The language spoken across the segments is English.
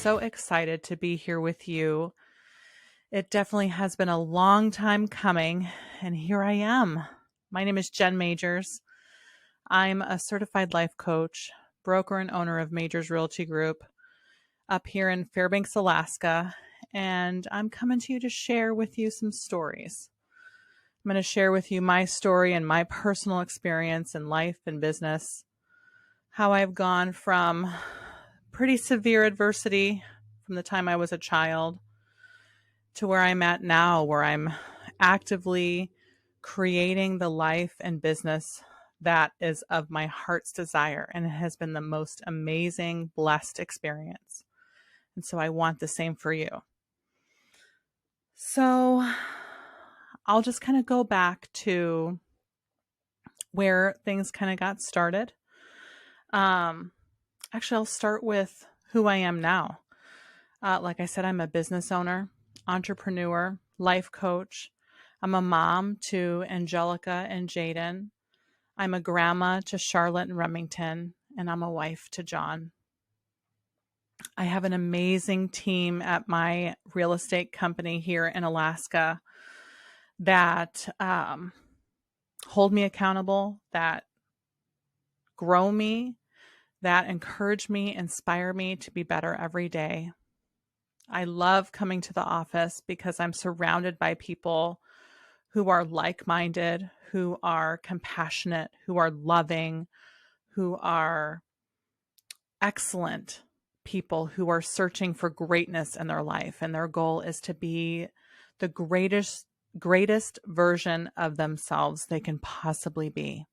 so excited to be here with you. It definitely has been a long time coming, and here I am. My name is Jen Majors. I'm a certified life coach, broker, and owner of Majors Realty Group up here in Fairbanks, Alaska, and I'm coming to you to share with you some stories. I'm going to share with you my story and my personal experience in life and business, how I've gone from pretty severe adversity from the time I was a child to where I'm at now, where I'm actively creating the life and business that is of my heart's desire. And it has been the most amazing, blessed experience. And so I want the same for you. So I'll just kind of go back to where things kind of got started. Actually, I'll start with who I am now. Like I said, I'm a business owner, entrepreneur, life coach. I'm a mom to Angelica and Jaden. I'm a grandma to Charlotte and Remington, and I'm a wife to John. I have an amazing team at my real estate company here in Alaska that hold me accountable, that grow me, that encourage me, inspire me to be better every day. I love coming to the office because I'm surrounded by people who are like-minded, who are compassionate, who are loving, who are excellent people, who are searching for greatness in their life. And their goal is to be the greatest version of themselves they can possibly be.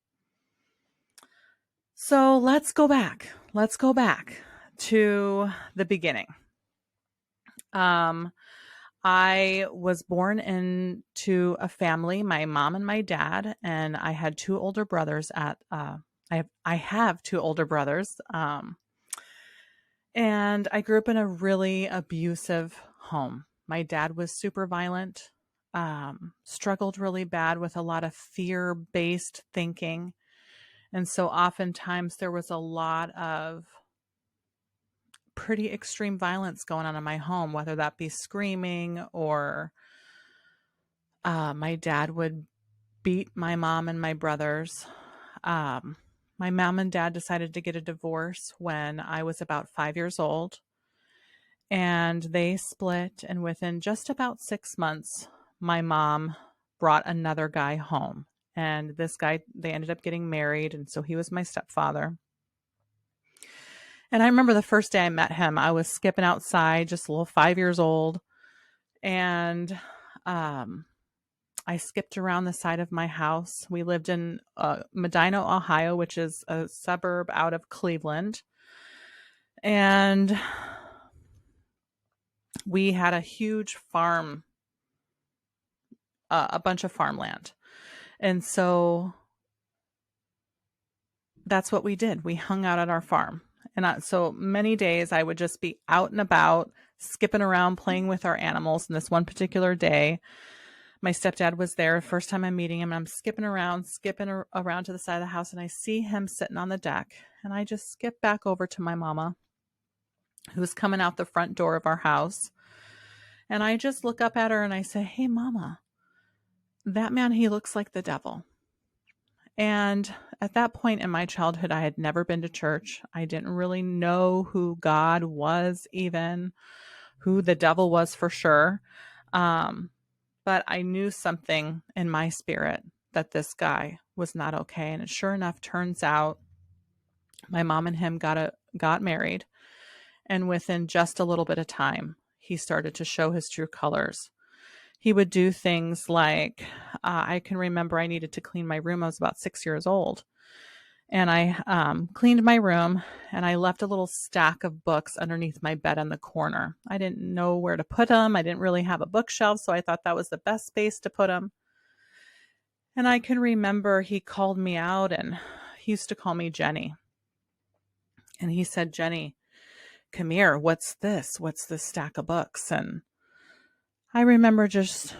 So let's go back. Let's go back to the beginning. I was born into a family, my mom and my dad, and I had two older brothers I have two older brothers. And I grew up in a really abusive home. My dad was super violent, struggled really bad with a lot of fear-based thinking. And so oftentimes there was a lot of pretty extreme violence going on in my home, whether that be screaming or my dad would beat my mom and my brothers. My mom and dad decided to get a divorce when I was about 5 years old, and they split. And within just about 6 months, my mom brought another guy home. And this guy, they ended up getting married, and so he was my stepfather. And I remember the first day I met him, I was skipping outside, just a little 5 years old. And I skipped around the side of my house. We lived in Medina, Ohio, which is a suburb out of Cleveland. And we had a huge farm, a bunch of farmland. And so that's what we did. We hung out at our farm. And so many days I would just be out and about, skipping around, playing with our animals. And this one particular day, my stepdad was there. First time I'm meeting him, and I'm skipping around to the side of the house, and I see him sitting on the deck. And I just skip back over to my mama, who's coming out the front door of our house. And I just look up at her and I say, "Hey, Mama, that man, he looks like the devil." And at that point in my childhood, I had never been to church. I didn't really know who God was, even who the devil was for sure. But I knew something in my spirit that this guy was not okay. And it sure enough turns out my mom and him got married. And within just a little bit of time, he started to show his true colors. He would do things like, I can remember I needed to clean my room. I was about 6 years old. And I cleaned my room, and I left a little stack of books underneath my bed in the corner. I didn't know where to put them. I didn't really have a bookshelf, so I thought that was the best space to put them. And I can remember he called me out, and he used to call me Jenny. And he said, "Jenny, come here. What's this? What's this stack of books?" And I remember just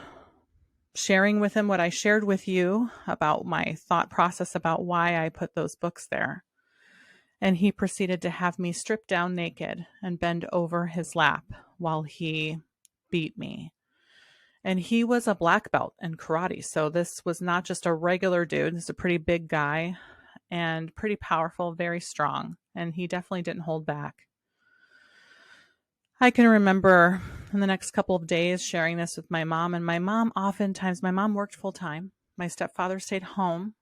sharing with him what I shared with you about my thought process about why I put those books there. And he proceeded to have me strip down naked and bend over his lap while he beat me. And he was a black belt in karate. So this was not just a regular dude. This is a pretty big guy and pretty powerful, very strong. And he definitely didn't hold back. I can remember in the next couple of days sharing this with my mom. And my mom worked full time. My stepfather stayed home.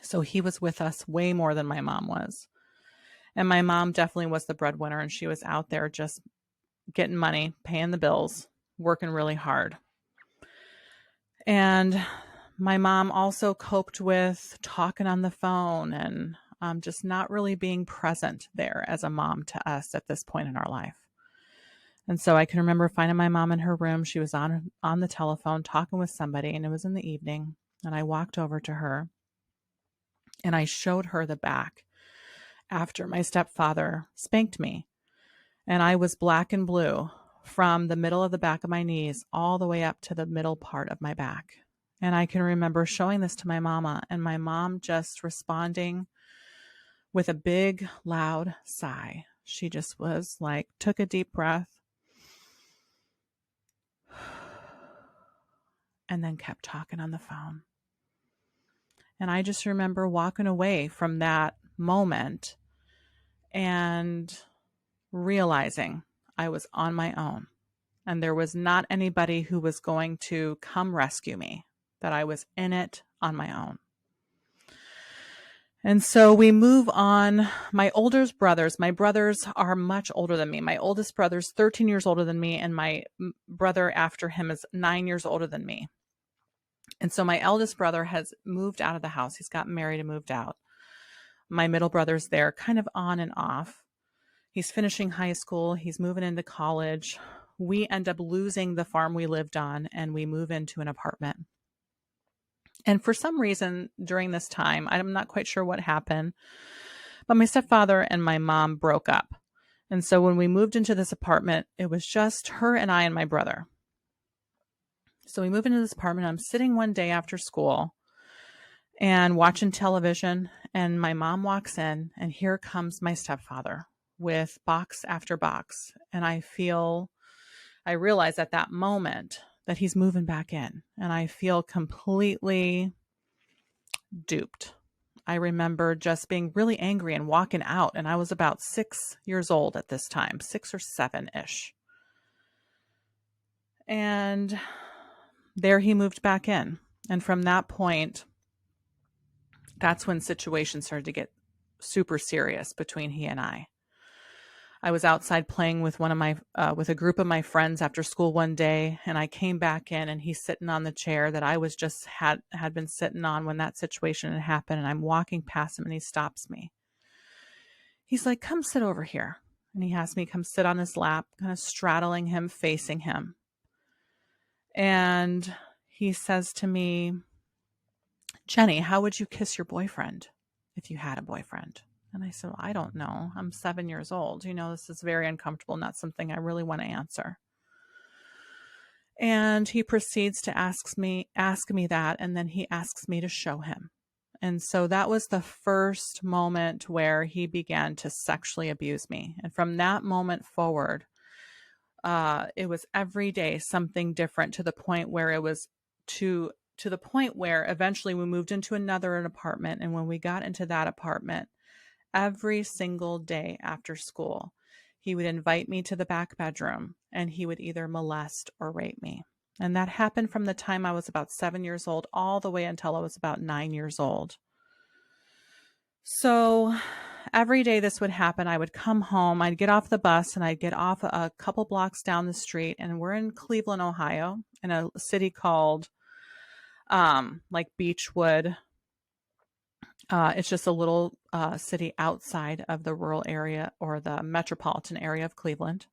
So he was with us way more than my mom was. And my mom definitely was the breadwinner, and she was out there just getting money, paying the bills, working really hard. And my mom also coped with talking on the phone and just not really being present there as a mom to us at this point in our life. And so I can remember finding my mom in her room. She was on the telephone talking with somebody, and it was in the evening. And I walked over to her and I showed her the back after my stepfather spanked me. And I was black and blue from the middle of the back of my knees all the way up to the middle part of my back. And I can remember showing this to my mama, and my mom just responding with a big, loud sigh. She just was like, took a deep breath and then kept talking on the phone. And I just remember walking away from that moment and realizing I was on my own. And there was not anybody who was going to come rescue me, that I was in it on my own. And so we move on. My brothers are much older than me. My oldest brother's 13 years older than me, and my brother after him is 9 years older than me. And so my eldest brother has moved out of the house. He's gotten married and moved out. My middle brother's there kind of on and off. He's finishing high school. He's moving into college. We end up losing the farm we lived on, and we move into an apartment. And for some reason during this time, I'm not quite sure what happened, but my stepfather and my mom broke up. And so when we moved into this apartment, it was just her and I and my brother. So we move into this apartment. I'm sitting one day after school and watching television, and my mom walks in, and here comes my stepfather with box after box. And I realize at that moment that he's moving back in, and I feel completely duped. I remember just being really angry and walking out, and I was about 6 years old at this time, 6 or 7-ish. And there he moved back in. And from that point, that's when situations started to get super serious between he and I. I was outside playing with with a group of my friends after school one day, and I came back in, and he's sitting on the chair that I was just had been sitting on when that situation had happened. And I'm walking past him, and he stops me. He's like, "Come sit over here." And he has me come sit on his lap, kind of straddling him, facing him. And he says to me, "Jenny, how would you kiss your boyfriend if you had a boyfriend?" And I said, "Well, I don't know. I'm 7 years old. This is very uncomfortable, not something I really want to answer." And he proceeds to ask me that, and then he asks me to show him. And so that was the first moment where he began to sexually abuse me. And from that moment forward, it was every day something different, to the point where it was to the point where eventually we moved into an apartment. And when we got into that apartment, every single day after school, he would invite me to the back bedroom, and he would either molest or rape me. And that happened from the time I was about 7 years old all the way until I was about 9 years old. So every day this would happen. I would come home, I'd get off the bus, and I'd get off a couple blocks down the street. And we're in Cleveland, Ohio, in a city called like Beechwood. It's just a little city outside of the rural area or the metropolitan area of Cleveland.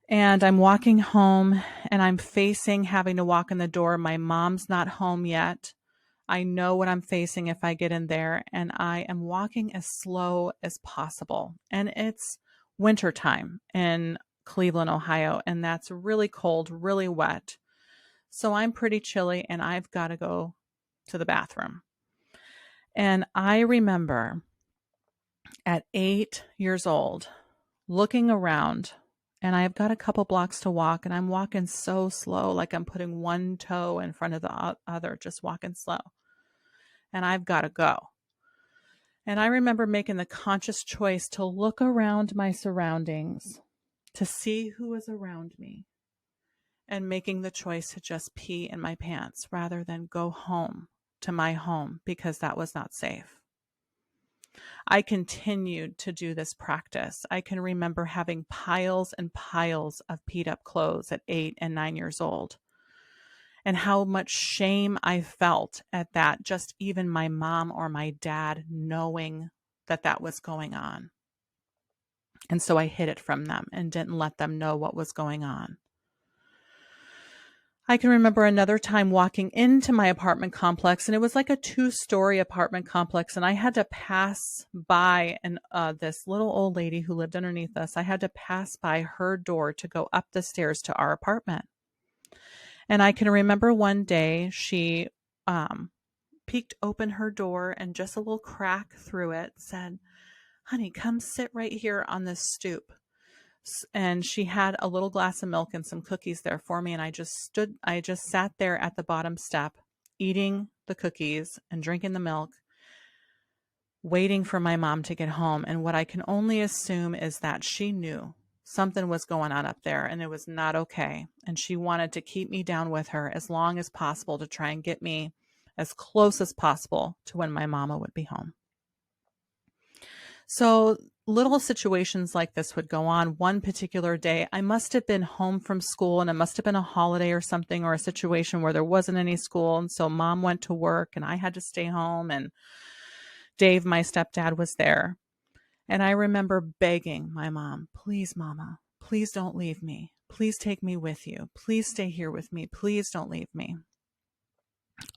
And I'm walking home, and I'm facing having to walk in the door. My mom's not home yet. I know what I'm facing if I get in there, and I am walking as slow as possible. And it's wintertime in Cleveland, Ohio, and that's really cold, really wet. So I'm pretty chilly, and I've got to go to the bathroom. And I remember At 8 years old, looking around, and I've got a couple blocks to walk, and I'm walking so slow, like I'm putting one toe in front of the other, just walking slow. And I've got to go. And I remember making the conscious choice to look around my surroundings, to see who was around me, and making the choice to just pee in my pants rather than go home to my home because that was not safe. I continued to do this practice. I can remember having piles and piles of peed up clothes at 8 and 9 years old, and how much shame I felt at that, just even my mom or my dad knowing that that was going on. And so I hid it from them and didn't let them know what was going on. I can remember another time walking into my apartment complex, and it was like a 2-story apartment complex, and I had to pass by this little old lady who lived underneath us. I had to pass by her door to go up the stairs to our apartment. And I can remember one day she peeked open her door, and just a little crack through it said, "Honey, come sit right here on this stoop." And she had a little glass of milk and some cookies there for me. And I just sat there at the bottom step, eating the cookies and drinking the milk, waiting for my mom to get home. And what I can only assume is that she knew something was going on up there and it was not okay. And she wanted to keep me down with her as long as possible to try and get me as close as possible to when my mama would be home. So little situations like this would go on. One particular day, I must have been home from school, and it must have been a holiday or something, or a situation where there wasn't any school. And so mom went to work and I had to stay home, and Dave, my stepdad, was there. And I remember begging my mom, "Please, mama, please don't leave me. Please take me with you. Please stay here with me. Please don't leave me."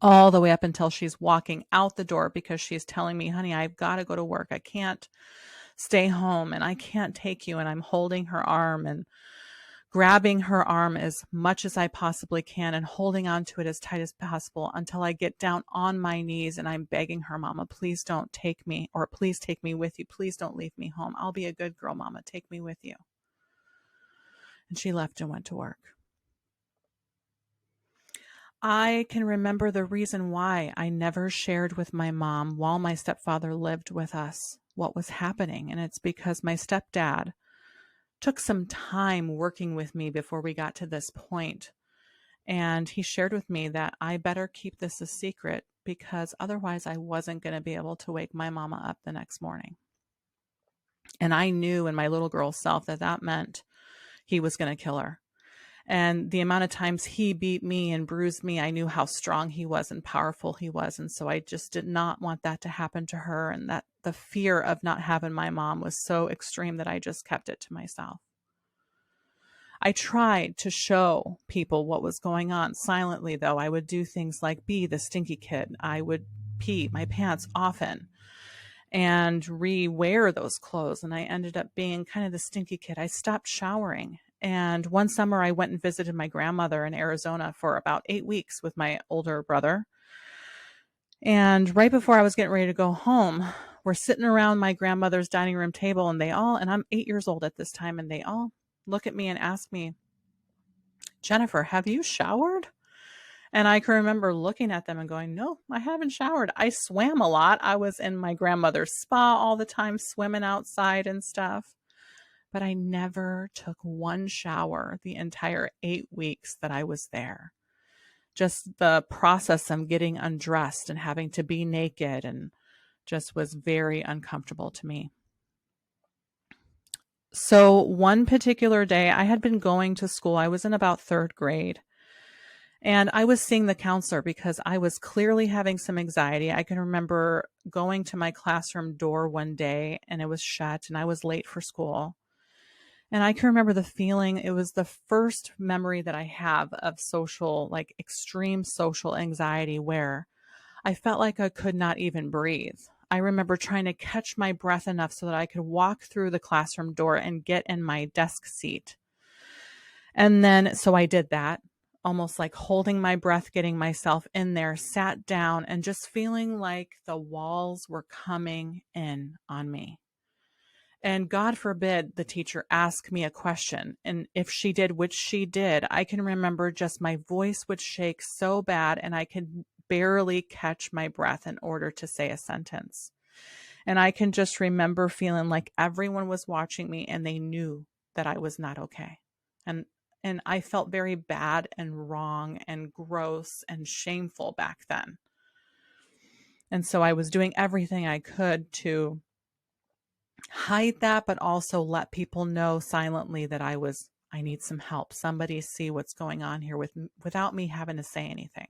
All the way up until she's walking out the door because she's telling me, "Honey, I've got to go to work. I can't stay home and I can't take you." And I'm holding her arm and grabbing her arm as much as I possibly can and holding on to it as tight as possible until I get down on my knees and I'm begging her, "Mama, please don't take me, or please take me with you. Please don't leave me home. I'll be a good girl, Mama. Take me with you." And she left and went to work. I can remember the reason why I never shared with my mom while my stepfather lived with us what was happening. And it's because my stepdad took some time working with me before we got to this point. And he shared with me that I better keep this a secret because otherwise I wasn't going to be able to wake my mama up the next morning. And I knew in my little girl self that that meant he was going to kill her. And the amount of times he beat me and bruised me, I knew how strong he was and powerful he was. And so I just did not want that to happen to her. And that the fear of not having my mom was so extreme that I just kept it to myself. I tried to show people what was going on silently, though. I would do things like be the stinky kid. I would pee my pants often and re-wear those clothes. And I ended up being kind of the stinky kid. I stopped showering. And one summer I went and visited my grandmother in Arizona for about 8 weeks with my older brother. And right before I was getting ready to go home, we're sitting around my grandmother's dining room table, and I'm 8 years old at this time, and they all look at me and ask me, "Jennifer, have you showered?" And I can remember looking at them and going, "No, I haven't showered. I swam a lot. I was in my grandmother's spa all the time, swimming outside and stuff. But I never took one shower the entire 8 weeks that I was there." Just the process of getting undressed and having to be naked and just was very uncomfortable to me. So one particular day, I had been going to school. I was in about 3rd grade. And I was seeing the counselor because I was clearly having some anxiety. I can remember going to my classroom door one day and it was shut and I was late for school. And I can remember the feeling. It was the first memory that I have of social, like extreme social anxiety, where I felt like I could not even breathe. I remember trying to catch my breath enough so that I could walk through the classroom door and get in my desk seat. And then, so I did that, almost like holding my breath, getting myself in there, sat down and just feeling like the walls were coming in on me. And God forbid the teacher ask me a question. And if she did, which she did, I can remember just my voice would shake so bad and I could barely catch my breath in order to say a sentence. And I can just remember feeling like everyone was watching me and they knew that I was not okay. And I felt very bad and wrong and gross and shameful back then. And so I was doing everything I could to hide that, but also let people know silently that I need some help. Somebody see what's going on here without me having to say anything.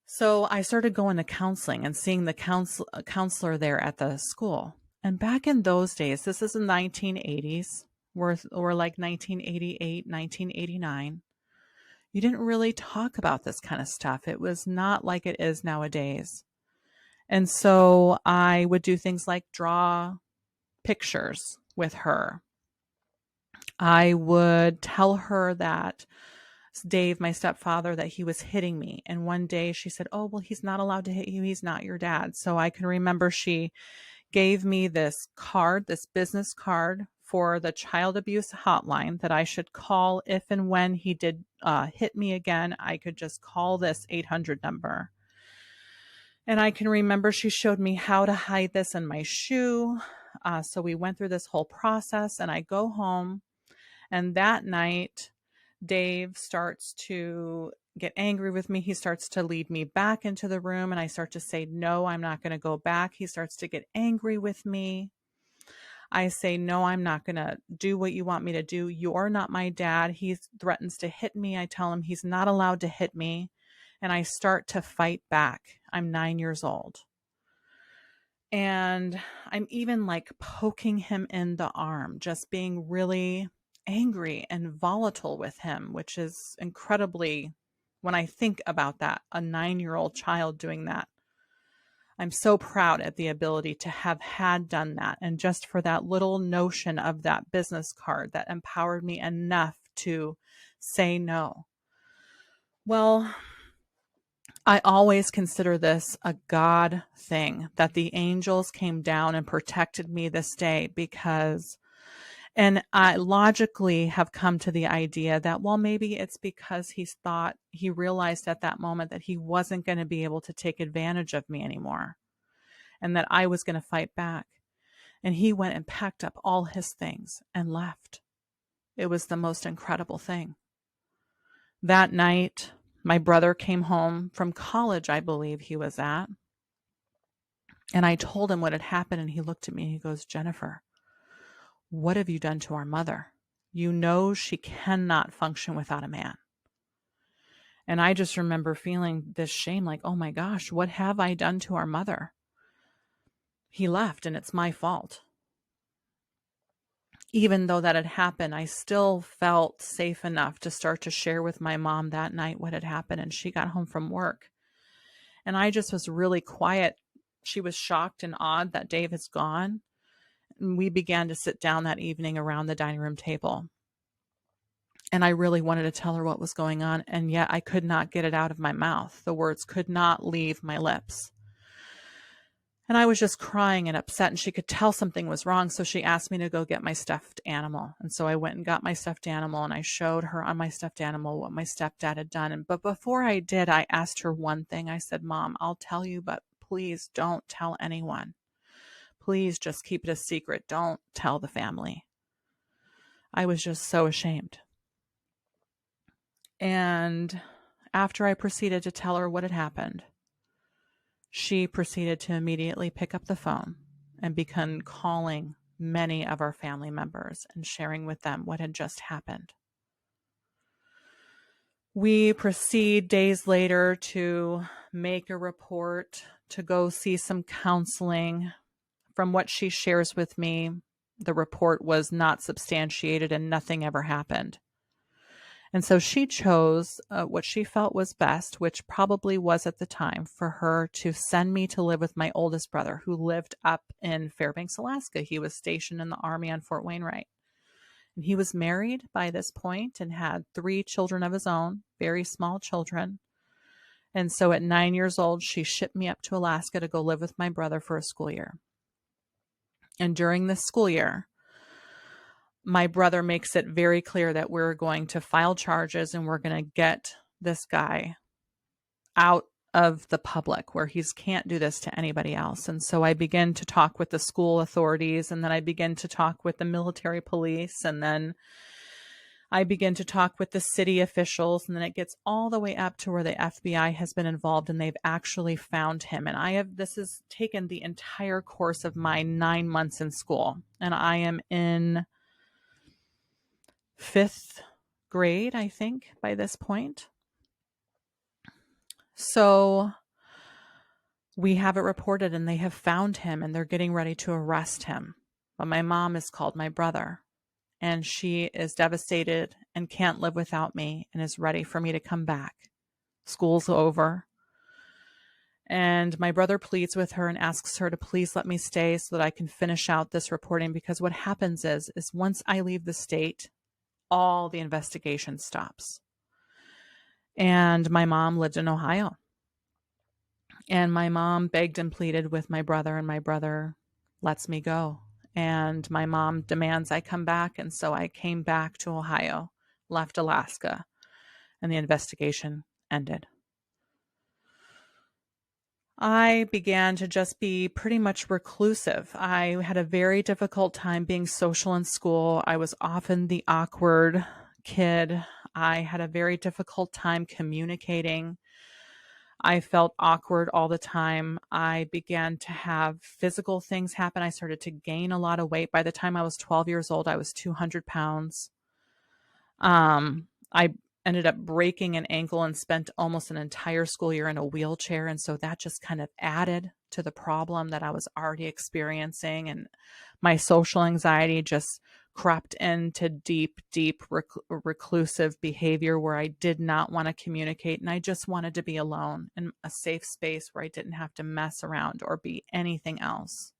So I started going to counseling and seeing the counselor there at the school. And back in those days, this is the 1980s, or like 1988, 1989. You didn't really talk about this kind of stuff. It was not like it is nowadays. And so I would do things like draw pictures with her. I would tell her that Dave, my stepfather, that he was hitting me. And one day she said, "Oh, well, he's not allowed to hit you. He's not your dad." So I can remember she gave me this card, this business card for the child abuse hotline that I should call if and when he did hit me again. I could just call this 800 number. And I can remember she showed me how to hide this in my shoe. So we went through this whole process, and I go home. And that night, Dave starts to get angry with me. He starts to lead me back into the room, and I start to say, "No, I'm not going to go back." He starts to get angry with me. I say, "No, I'm not going to do what you want me to do. You're not my dad." He threatens to hit me. I tell him he's not allowed to hit me. And I start to fight back. I'm 9 years old. And I'm even like poking him in the arm, just being really angry and volatile with him, which is incredibly, when I think about that, a 9-year-old child doing that. I'm so proud at the ability to have had done that. And just for that little notion of that business card that empowered me enough to say no. Well, I always consider this a God thing, that the angels came down and protected me this day, because, and I logically have come to the idea that, well, maybe it's because he realized at that moment that he wasn't going to be able to take advantage of me anymore and that I was going to fight back. And he went and packed up all his things and left. It was the most incredible thing. That night, my brother came home from college, I believe he was at. And I told him what had happened, and he looked at me and he goes, "Jennifer, what have you done to our mother? You know she cannot function without a man." And I just remember feeling this shame, like, oh my gosh, what have I done to our mother? He left, and it's my fault. Even though that had happened, I still felt safe enough to start to share with my mom that night what had happened. And she got home from work. And I just was really quiet. She was shocked and awed that Dave is gone. And we began to sit down that evening around the dining room table. And I really wanted to tell her what was going on. And yet I could not get it out of my mouth. The words could not leave my lips. And I was just crying and upset, and she could tell something was wrong. So she asked me to go get my stuffed animal. And so I went and got my stuffed animal, and I showed her on my stuffed animal what my stepdad had done. But before I did, I asked her one thing. I said, "Mom, I'll tell you, but please don't tell anyone. Please just keep it a secret. Don't tell the family." I was just so ashamed. And after I proceeded to tell her what had happened, she proceeded to immediately pick up the phone and began calling many of our family members and sharing with them what had just happened. We proceed days later to make a report, to go see some counseling. From what she shares with me, the report was not substantiated and nothing ever happened. And so she chose what she felt was best, which probably was at the time, for her to send me to live with my oldest brother, who lived up in Fairbanks, Alaska. He was stationed in the Army on Fort Wainwright. And he was married by this point and had 3 children of his own, very small children. And so at 9 years old, she shipped me up to Alaska to go live with my brother for a school year. And during this school year, my brother makes it very clear that we're going to file charges and we're going to get this guy out of the public where he can't do this to anybody else. And so I begin to talk with the school authorities, and then I begin to talk with the military police, and then I begin to talk with the city officials, and then it gets all the way up to where the FBI has been involved and they've actually found him. And this has taken the entire course of my 9 months in school, and I am in 5th grade, I think, by this point. So we have it reported and they have found him and they're getting ready to arrest him. But my mom has called my brother and she is devastated and can't live without me and is ready for me to come back. School's over. And my brother pleads with her and asks her to please let me stay so that I can finish out this reporting, because what happens is once I leave the state, all the investigation stops. And my mom lived in Ohio. And my mom begged and pleaded with my brother, and my brother lets me go. And my mom demands I come back. And so I came back to Ohio, left Alaska, and the investigation ended. I began to just be pretty much reclusive. I had a very difficult time being social in school. I was often the awkward kid. I had a very difficult time communicating. I felt awkward all the time. I began to have physical things happen. I started to gain a lot of weight. By the time I was 12 years old, I was 200 pounds. I ended up breaking an ankle and spent almost an entire school year in a wheelchair. And so that just kind of added to the problem that I was already experiencing. And my social anxiety just crept into deep, reclusive behavior where I did not want to communicate. And I just wanted to be alone in a safe space where I didn't have to mess around or be anything else.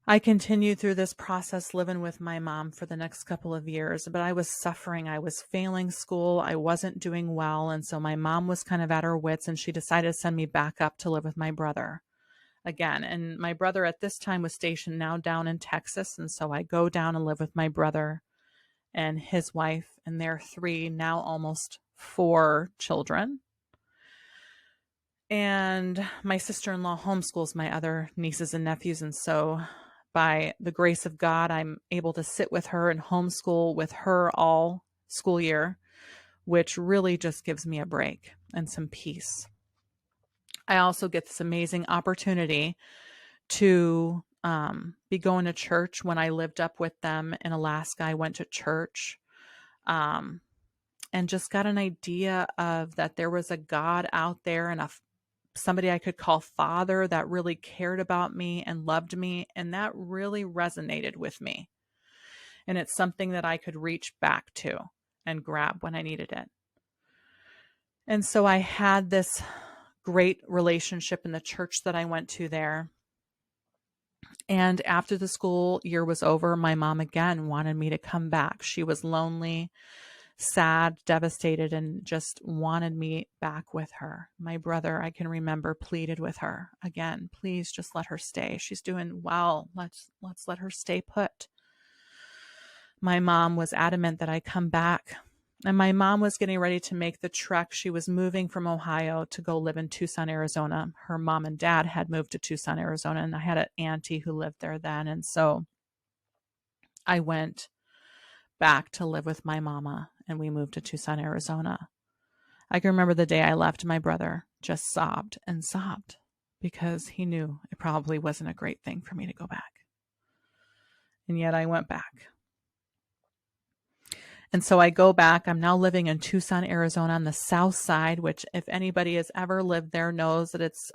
I continued through this process living with my mom for the next couple of years, but I was suffering. I was failing school. I wasn't doing well. And so my mom was kind of at her wits, and she decided to send me back up to live with my brother again. And my brother at this time was stationed now down in Texas. And so I go down and live with my brother and his wife and their 3, now almost 4 children. And my sister-in-law homeschools my other nieces and nephews. And so by the grace of God, I'm able to sit with her and homeschool with her all school year, which really just gives me a break and some peace. I also get this amazing opportunity to be going to church. When I lived up with them in Alaska, I went to church and just got an idea of that there was a God out there and somebody I could call father that really cared about me and loved me. And that really resonated with me. And it's something that I could reach back to and grab when I needed it. And so I had this great relationship in the church that I went to there. And after the school year was over, my mom again wanted me to come back. She was lonely, sad, devastated, and just wanted me back with her. My brother, I can remember, pleaded with her again, please just let her stay. She's doing well. Let's let her stay put. My mom was adamant that I come back. And my mom was getting ready to make the trek. She was moving from Ohio to go live in Tucson, Arizona. Her mom and dad had moved to Tucson, Arizona, and I had an auntie who lived there then. And so I went back to live with my mama, and we moved to Tucson, Arizona. I can remember the day I left, my brother just sobbed and sobbed because he knew it probably wasn't a great thing for me to go back. And yet I went back. And so I go back. I'm now living in Tucson, Arizona on the south side, which if anybody has ever lived there knows that it's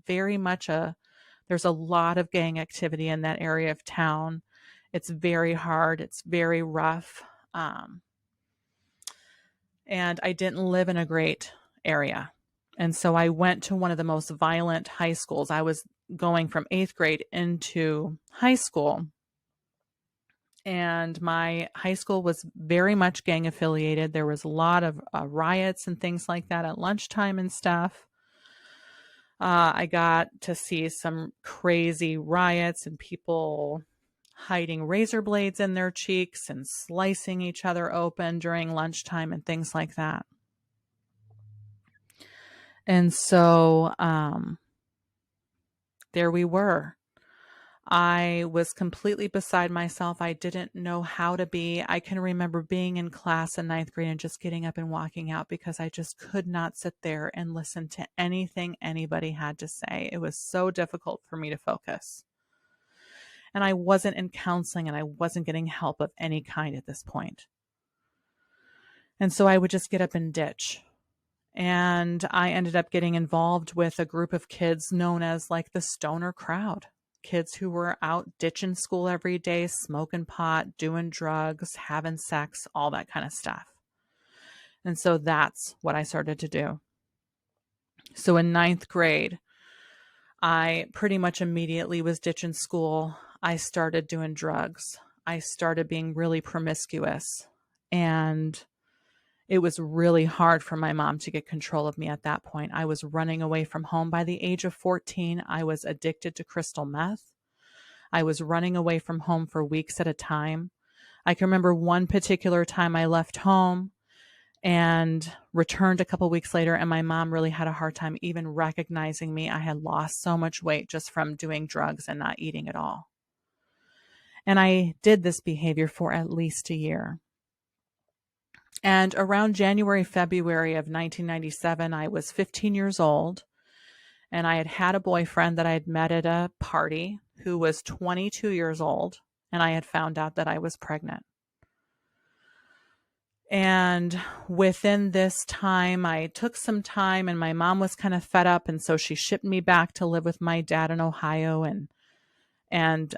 very much there's a lot of gang activity in that area of town. It's very hard. It's very rough. And I didn't live in a great area. And so I went to one of the most violent high schools. I was going from 8th grade into high school. And my high school was very much gang affiliated. There was a lot of riots and things like that at lunchtime and stuff. I got to see some crazy riots and people hiding razor blades in their cheeks and slicing each other open during lunchtime and things like that. And so there we were. I was completely beside myself. I didn't know how to be. I can remember being in class in ninth grade and just getting up and walking out because I just could not sit there and listen to anything anybody had to say. It was so difficult for me to focus. And I wasn't in counseling and I wasn't getting help of any kind at this point. And so I would just get up and ditch. And I ended up getting involved with a group of kids known as like the stoner crowd. Kids who were out ditching school every day, smoking pot, doing drugs, having sex, all that kind of stuff. And so that's what I started to do. So in ninth grade, I pretty much immediately was ditching school. I started doing drugs. I started being really promiscuous. And it was really hard for my mom to get control of me at that point. I was running away from home by the age of 14. I was addicted to crystal meth. I was running away from home for weeks at a time. I can remember one particular time I left home and returned a couple weeks later, and my mom really had a hard time even recognizing me. I had lost so much weight just from doing drugs and not eating at all. And I did this behavior for at least a year. And around January, February of 1997, I was 15 years old, and I had had a boyfriend that I had met at a party who was 22 years old, and I had found out that I was pregnant. And within this time, I took some time, and my mom was kind of fed up, and so she shipped me back to live with my dad in Ohio, and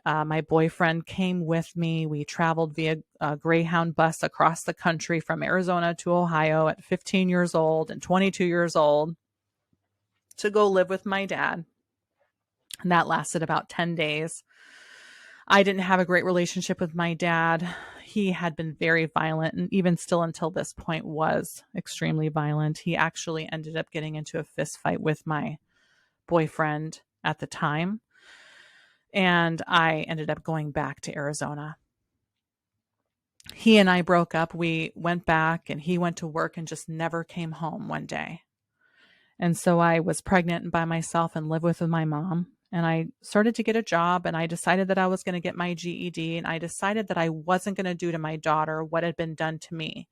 my boyfriend came with me. We traveled via a Greyhound bus across the country from Arizona to Ohio at 15 years old and 22 years old to go live with my dad. And that lasted about 10 days. I didn't have a great relationship with my dad. He had been very violent, and even still until this point was extremely violent. He actually ended up getting into a fist fight with my boyfriend at the time. And I ended up going back to Arizona. He and I broke up. We went back and he went to work and just never came home one day. And so I was pregnant and by myself and lived with my mom. And I started to get a job, and I decided that I was going to get my GED, and I decided that I wasn't going to do to my daughter what had been done to me.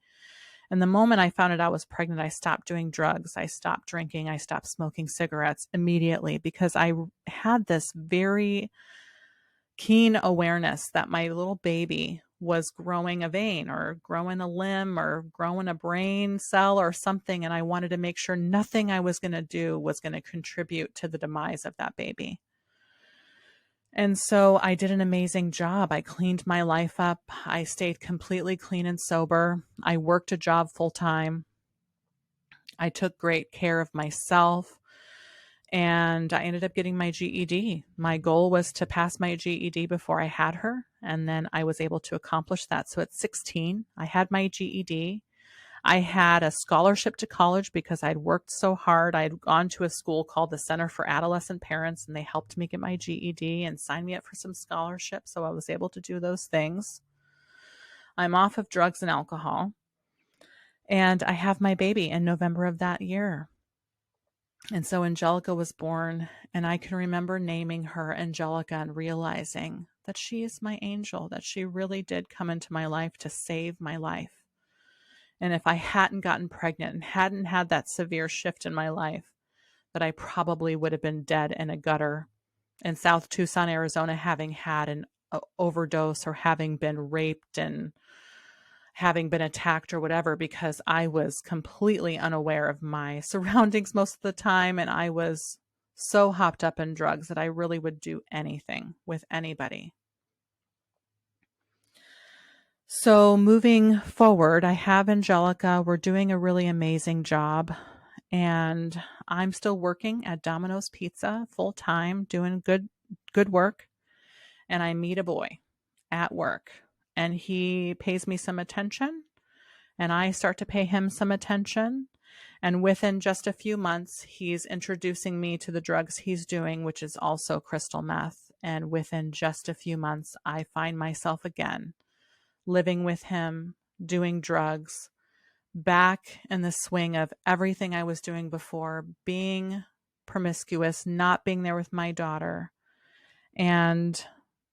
And the moment I found out I was pregnant, I stopped doing drugs. I stopped drinking. I stopped smoking cigarettes immediately because I had this very keen awareness that my little baby was growing a vein or growing a limb or growing a brain cell or something. And I wanted to make sure nothing I was going to do was going to contribute to the demise of that baby. And so I did an amazing job. I cleaned my life up. I stayed completely clean and sober. I worked a job full time. I took great care of myself. And I ended up getting my GED. My goal was to pass my GED before I had her, and then I was able to accomplish that. So at 16, I had my GED. I had a scholarship to college because I'd worked so hard. I'd gone to a school called the Center for Adolescent Parents, and they helped me get my GED and signed me up for some scholarships, so I was able to do those things. I'm off of drugs and alcohol, and I have my baby in November of that year. And so Angelica was born, and I can remember naming her Angelica and realizing that she is my angel, that she really did come into my life to save my life. And if I hadn't gotten pregnant and hadn't had that severe shift in my life, that I probably would have been dead in a gutter in South Tucson, Arizona, having had an overdose or having been raped and having been attacked or whatever, because I was completely unaware of my surroundings most of the time. And I was so hopped up in drugs that I really would do anything with anybody. So moving forward, I have Angelica. We're doing a really amazing job. And I'm still working at Domino's Pizza full time, doing good work. And I meet a boy at work, and he pays me some attention, and I start to pay him some attention. And within just a few months, he's introducing me to the drugs he's doing, which is also crystal meth. And within just a few months, I find myself again living with him, doing drugs, back in the swing of everything I was doing before, being promiscuous, not being there with my daughter. And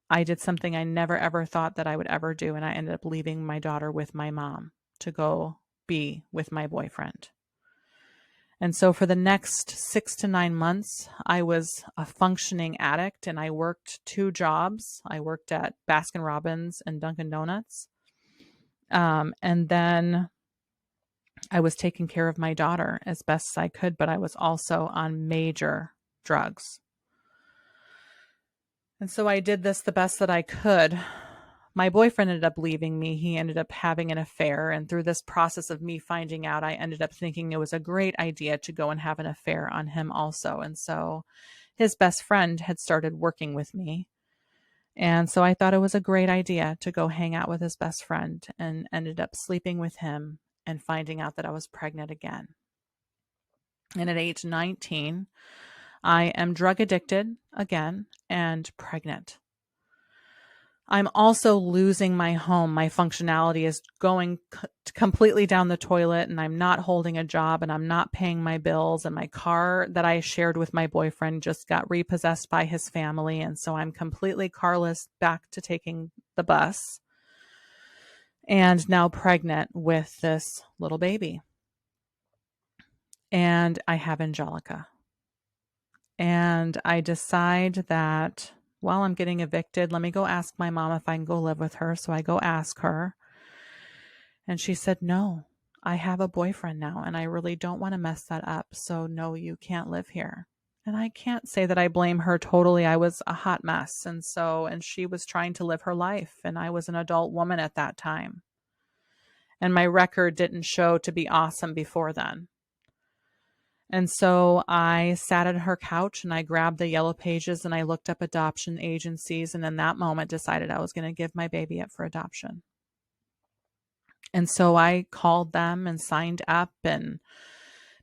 I did something I never ever thought that I would ever do. And I ended up leaving my daughter with my mom to go be with my boyfriend. And so for the next 6 to 9 months, I was a functioning addict and I worked 2 jobs. I worked at Baskin Robbins and Dunkin' Donuts. And then I was taking care of my daughter as best as I could, but I was also on major drugs. And so I did this the best that I could. My boyfriend ended up leaving me. He ended up having an affair. And through this process of me finding out, I ended up thinking it was a great idea to go and have an affair on him also. And so his best friend had started working with me. And so I thought it was a great idea to go hang out with his best friend, and ended up sleeping with him and finding out that I was pregnant again. And at age 19, I am drug addicted again and pregnant. I'm also losing my home. My functionality is going completely down the toilet, and I'm not holding a job, and I'm not paying my bills. And my car that I shared with my boyfriend just got repossessed by his family. And so I'm completely carless, back to taking the bus, and now pregnant with this little baby. And I have Angelica. And I decide that while I'm getting evicted, let me go ask my mom if I can go live with her. So I go ask her. And she said, no, I have a boyfriend now and I really don't want to mess that up. So no, you can't live here. And I can't say that I blame her totally. I was a hot mess. And she was trying to live her life. And I was an adult woman at that time. And my record didn't show to be awesome before then. And so I sat at her couch and I grabbed the yellow pages and I looked up adoption agencies, and in that moment decided I was going to give my baby up for adoption. And so I called them and signed up and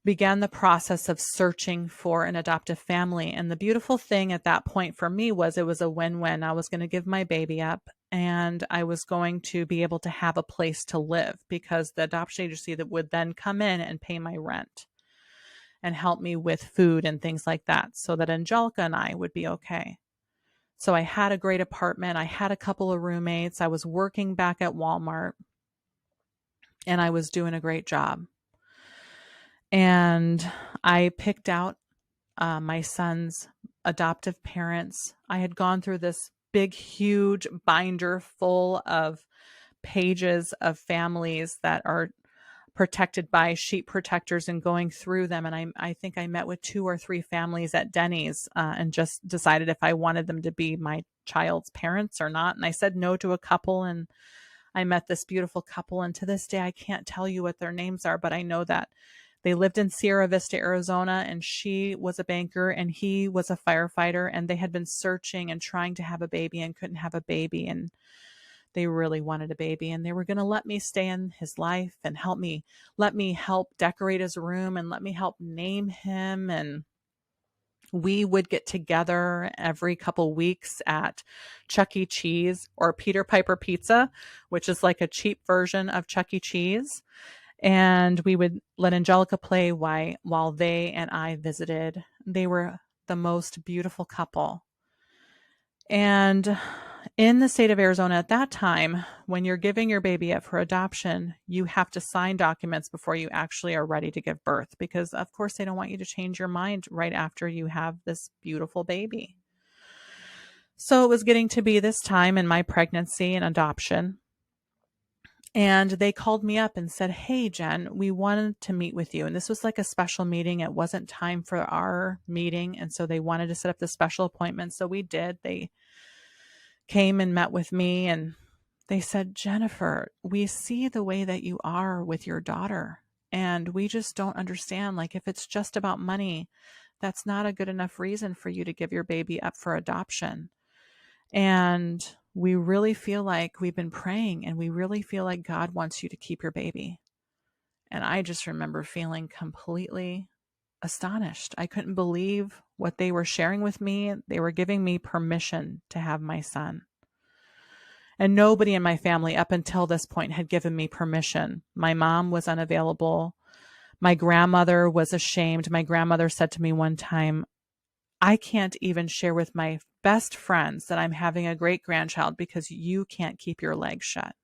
began the process of searching for an adoptive family. And the beautiful thing at that point for me was it was a win-win. I was going to give my baby up and I was going to be able to have a place to live, because the adoption agency that would then come in and pay my rent and help me with food and things like that, so that Angelica and I would be okay. So I had a great apartment. I had a couple of roommates. I was working back at Walmart and I was doing a great job. And I picked out my son's adoptive parents. I had gone through this big, huge binder full of pages of families that are protected by sheep protectors, and going through them. And I think I met with 2 or 3 families at Denny's and just decided if I wanted them to be my child's parents or not. And I said no to a couple, and I met this beautiful couple. And to this day, I can't tell you what their names are, but I know that they lived in Sierra Vista, Arizona, and she was a banker and he was a firefighter, and they had been searching and trying to have a baby and couldn't have a baby. And they really wanted a baby, and they were going to let me stay in his life and let me help decorate his room and let me help name him. And we would get together every couple weeks at Chuck E. Cheese or Peter Piper Pizza, which is like a cheap version of Chuck E. Cheese. And we would let Angelica play while they and I visited. They were the most beautiful couple. And in the state of Arizona at that time, when you're giving your baby up for adoption, you have to sign documents before you actually are ready to give birth, because of course they don't want you to change your mind right after you have this beautiful baby. So it was getting to be this time in my pregnancy and adoption. And they called me up and said, hey, Jen, we wanted to meet with you. And this was like a special meeting. It wasn't time for our meeting. And so they wanted to set up the special appointment. So we did. They came and met with me and they said, Jennifer, we see the way that you are with your daughter. And we just don't understand. Like, if it's just about money, that's not a good enough reason for you to give your baby up for adoption. And we really feel like we've been praying and we really feel like God wants you to keep your baby. And I just remember feeling completely astonished. I couldn't believe what they were sharing with me. They were giving me permission to have my son. And nobody in my family up until this point had given me permission. My mom was unavailable. My grandmother was ashamed. My grandmother said to me one time, I can't even share with my best friends that I'm having a great grandchild because you can't keep your legs shut.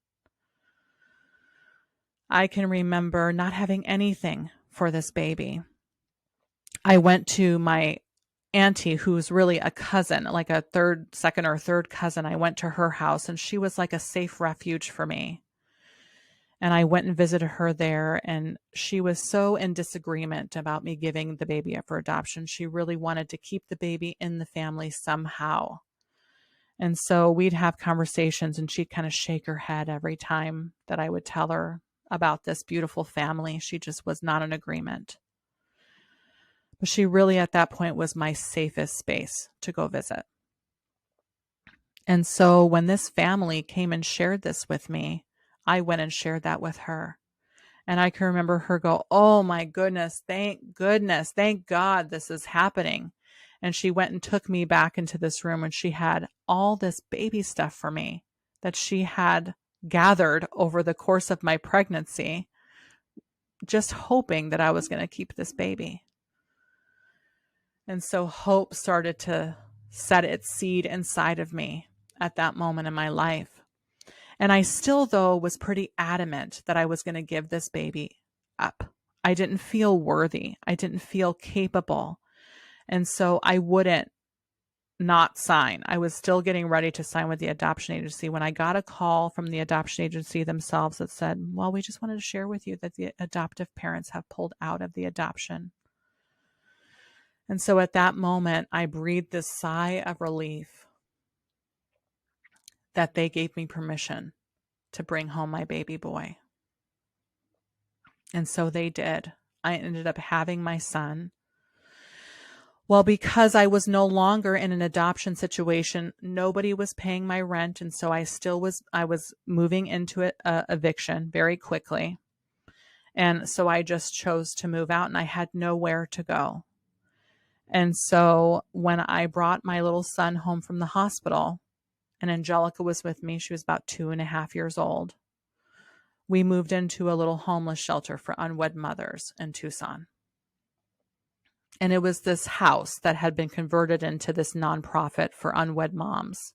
I can remember not having anything for this baby. I went to my auntie, who's really a cousin, like a second or third cousin. I went to her house and she was like a safe refuge for me. And I went and visited her there, and she was so in disagreement about me giving the baby up for adoption. She really wanted to keep the baby in the family somehow. And so we'd have conversations, and she'd kind of shake her head every time that I would tell her about this beautiful family. She just was not in agreement. But she really, at that point, was my safest space to go visit. And so when this family came and shared this with me, I went and shared that with her. And I can remember her go, oh my goodness, thank God this is happening. And she went and took me back into this room, and she had all this baby stuff for me that she had gathered over the course of my pregnancy, just hoping that I was going to keep this baby. And so hope started to set its seed inside of me at that moment in my life. And I still, though, was pretty adamant that I was going to give this baby up. I didn't feel worthy. I didn't feel capable. And so I wouldn't not sign. I was still getting ready to sign with the adoption agency when I got a call from the adoption agency themselves that said, well, we just wanted to share with you that the adoptive parents have pulled out of the adoption. And so at that moment, I breathed this sigh of relief that they gave me permission to bring home my baby boy. And so they did. I ended up having my son. Well, because I was no longer in an adoption situation, nobody was paying my rent. And so I was moving into eviction very quickly. And so I just chose to move out, and I had nowhere to go. And so when I brought my little son home from the hospital, and Angelica was with me, she was about 2.5 years old, we moved into a little homeless shelter for unwed mothers in Tucson. And it was this house that had been converted into this nonprofit for unwed moms.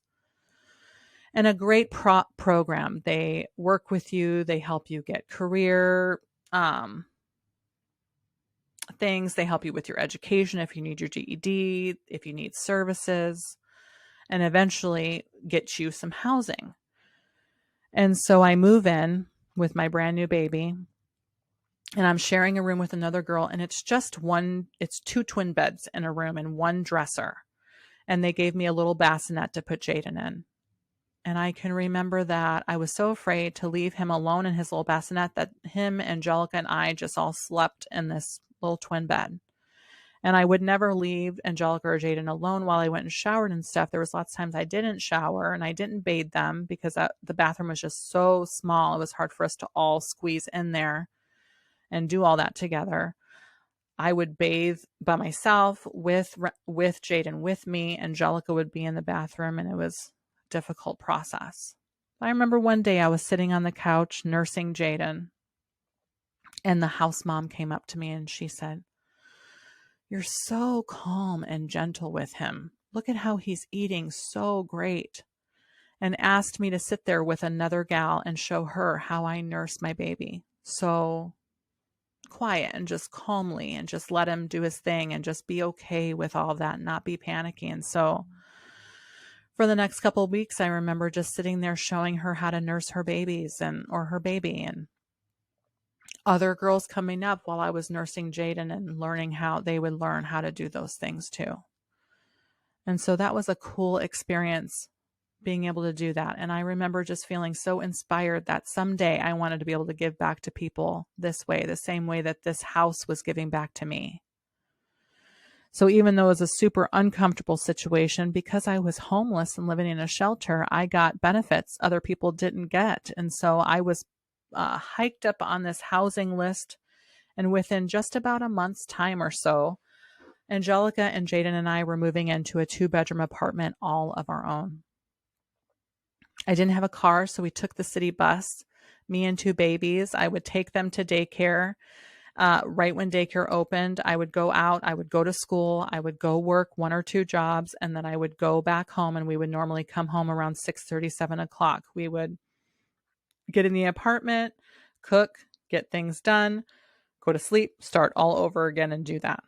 And a great program. They work with you. They help you get career things. They help you with your education if you need your GED, if you need services, and eventually get you some housing. And so I move in with my brand new baby, and I'm sharing a room with another girl, and it's two twin beds in a room and one dresser. And they gave me a little bassinet to put Jaden in. And I can remember that I was so afraid to leave him alone in his little bassinet that him, Angelica, and I just all slept in this little twin bed. And I would never leave Angelica or Jaden alone while I went and showered and stuff. There was lots of times I didn't shower and I didn't bathe them because the bathroom was just so small. It was hard for us to all squeeze in there and do all that together. I would bathe by myself with Jaden with me. Angelica would be in the bathroom, and it was a difficult process. I remember one day I was sitting on the couch nursing Jaden, and the house mom came up to me and she said, "You're so calm and gentle with him. Look at how he's eating so great," and asked me to sit there with another gal and show her how I nurse my baby. So quiet and just calmly, and just let him do his thing and just be okay with all of that and not be panicky. And so for the next couple of weeks, I remember just sitting there showing her how to nurse her babies or her baby, and other girls coming up while I was nursing Jaden and learning how they would learn how to do those things too. And so that was a cool experience, being able to do that. And I remember just feeling so inspired that someday I wanted to be able to give back to people this way, the same way that this house was giving back to me. So even though it was a super uncomfortable situation, because I was homeless and living in a shelter, I got benefits other people didn't get. And so I was hiked up on this housing list. And within just about a month's time or so, Angelica and Jaden and I were moving into a 2-bedroom apartment all of our own. I didn't have a car, so we took the city bus. Me and 2 babies. I would take them to daycare. Right when daycare opened, I would go out, I would go to school, I would go work 1 or 2 jobs, and then I would go back home, and we would normally come home around 6:30, 7 o'clock. We would get in the apartment, cook, get things done, go to sleep, start all over again and do that.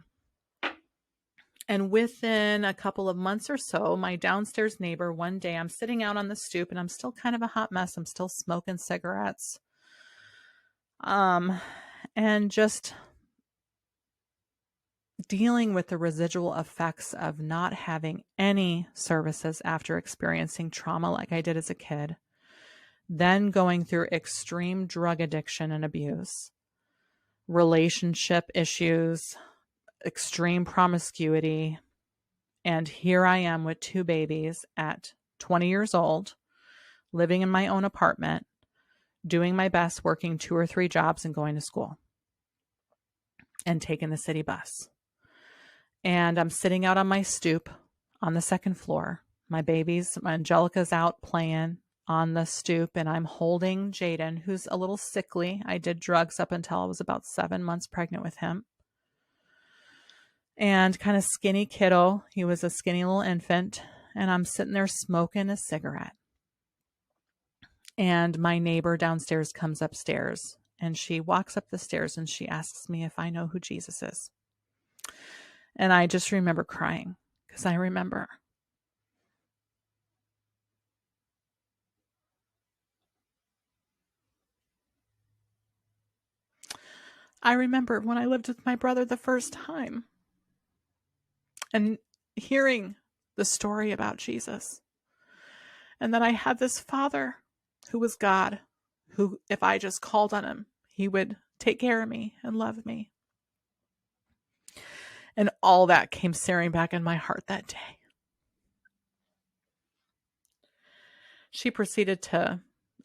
And within a couple of months or so, my downstairs neighbor, one day I'm sitting out on the stoop and I'm still kind of a hot mess. I'm still smoking cigarettes. And just dealing with the residual effects of not having any services after experiencing trauma like I did as a kid, then going through extreme drug addiction and abuse, relationship issues, extreme promiscuity, and here I am with 2 babies at 20 years old, living in my own apartment, doing my best, working 2 or 3 jobs and going to school and taking the city bus. And I'm sitting out on my stoop on the 2nd floor. My Angelica's out playing on the stoop, and I'm holding Jaden, who's a little sickly. I did drugs up until I was about 7 months pregnant with him. And kind of skinny kiddo. He was a skinny little infant. And I'm sitting there smoking a cigarette. And my neighbor downstairs comes upstairs, and she walks up the stairs and she asks me if I know who Jesus is. And I just remember crying because I remember when I lived with my brother the first time and hearing the story about Jesus. And then I had this father who was God, who, if I just called on him, he would take care of me and love me. And all that came staring back in my heart that day. She proceeded to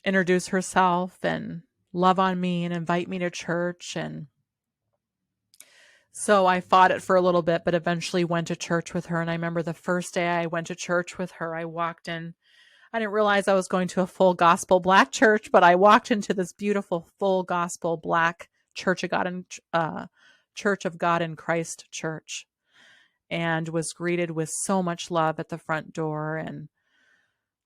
introduce herself and love on me and invite me to church. And so I fought it for a little bit, but eventually went to church with her. And I remember the first day I went to church with her, I walked in. I didn't realize I was going to a full gospel Black church, but I walked into this beautiful full gospel Black Church of God in Christ church, and was greeted with so much love at the front door. And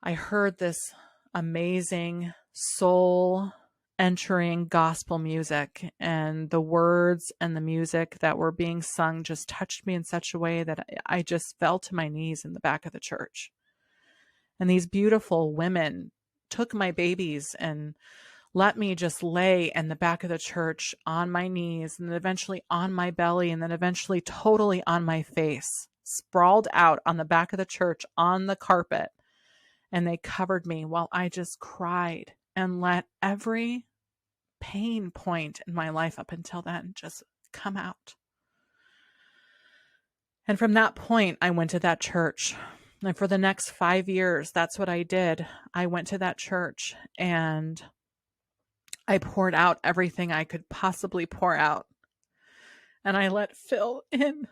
I heard this amazing soul entering gospel music, and the words and the music that were being sung just touched me in such a way that I just fell to my knees in the back of the church. And these beautiful women took my babies and let me just lay in the back of the church on my knees, and then eventually on my belly, and then eventually totally on my face, sprawled out on the back of the church on the carpet. And they covered me while I just cried and let every pain point in my life up until then just come out. And from that point, I went to that church. And for the next 5 years, that's what I did. I went to that church and I poured out everything I could possibly pour out. And I let fill in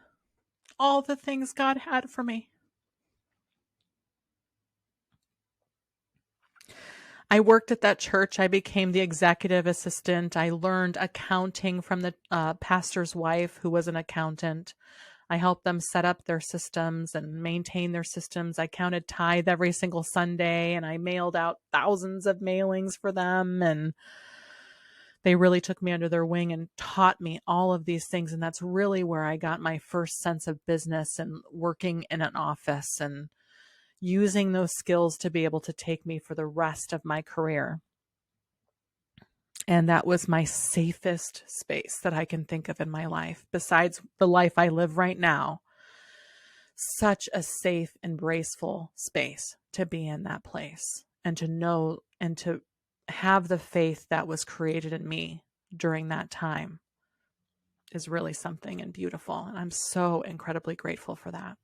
all the things God had for me. I worked at that church. I became the executive assistant. I learned accounting from the pastor's wife, who was an accountant. I helped them set up their systems and maintain their systems. I counted tithe every single Sunday, and I mailed out thousands of mailings for them. And they really took me under their wing and taught me all of these things. And that's really where I got my first sense of business and working in an office and using those skills to be able to take me for the rest of my career. And that was my safest space that I can think of in my life, besides the life I live right now. Such a safe, embraceful space to be in that place, and to know and to have the faith that was created in me during that time is really something and beautiful. And I'm so incredibly grateful for that.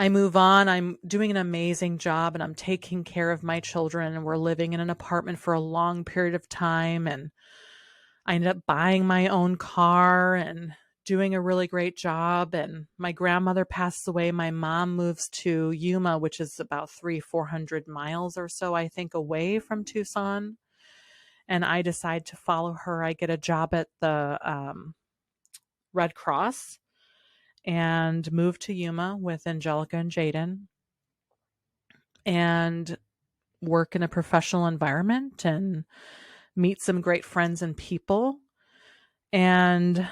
I move on. I'm doing an amazing job and I'm taking care of my children, and we're living in an apartment for a long period of time. And I ended up buying my own car and doing a really great job. And my grandmother passes away. My mom moves to Yuma, which is about 400 miles or so, I think, away from Tucson. And I decide to follow her. I get a job at the Red Cross and move to Yuma with Angelica and Jaden and work in a professional environment and meet some great friends and people. And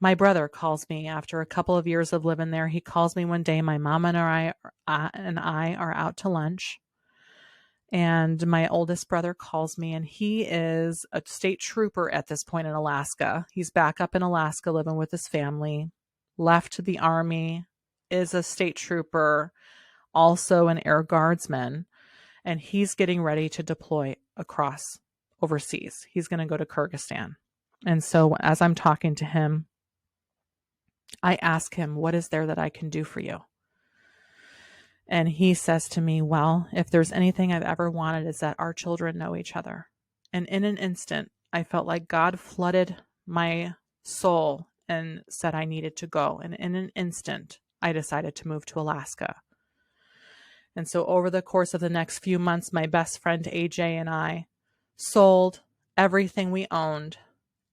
my brother calls me after a couple of years of living there. He calls me one day. My mom and I are out to lunch. And my oldest brother calls me, and he is a state trooper at this point in Alaska. He's back up in Alaska living with his family, left the Army, is a state trooper, also an air guardsman, and he's getting ready to deploy across overseas. He's going to go to Kyrgyzstan. And so as I'm talking to him, I ask him, what is there that I can do for you? And he says to me, well, if there's anything I've ever wanted, is that our children know each other. And in an instant, I felt like God flooded my soul and said I needed to go. And in an instant, I decided to move to Alaska. And so over the course of the next few months, my best friend AJ and I sold everything we owned.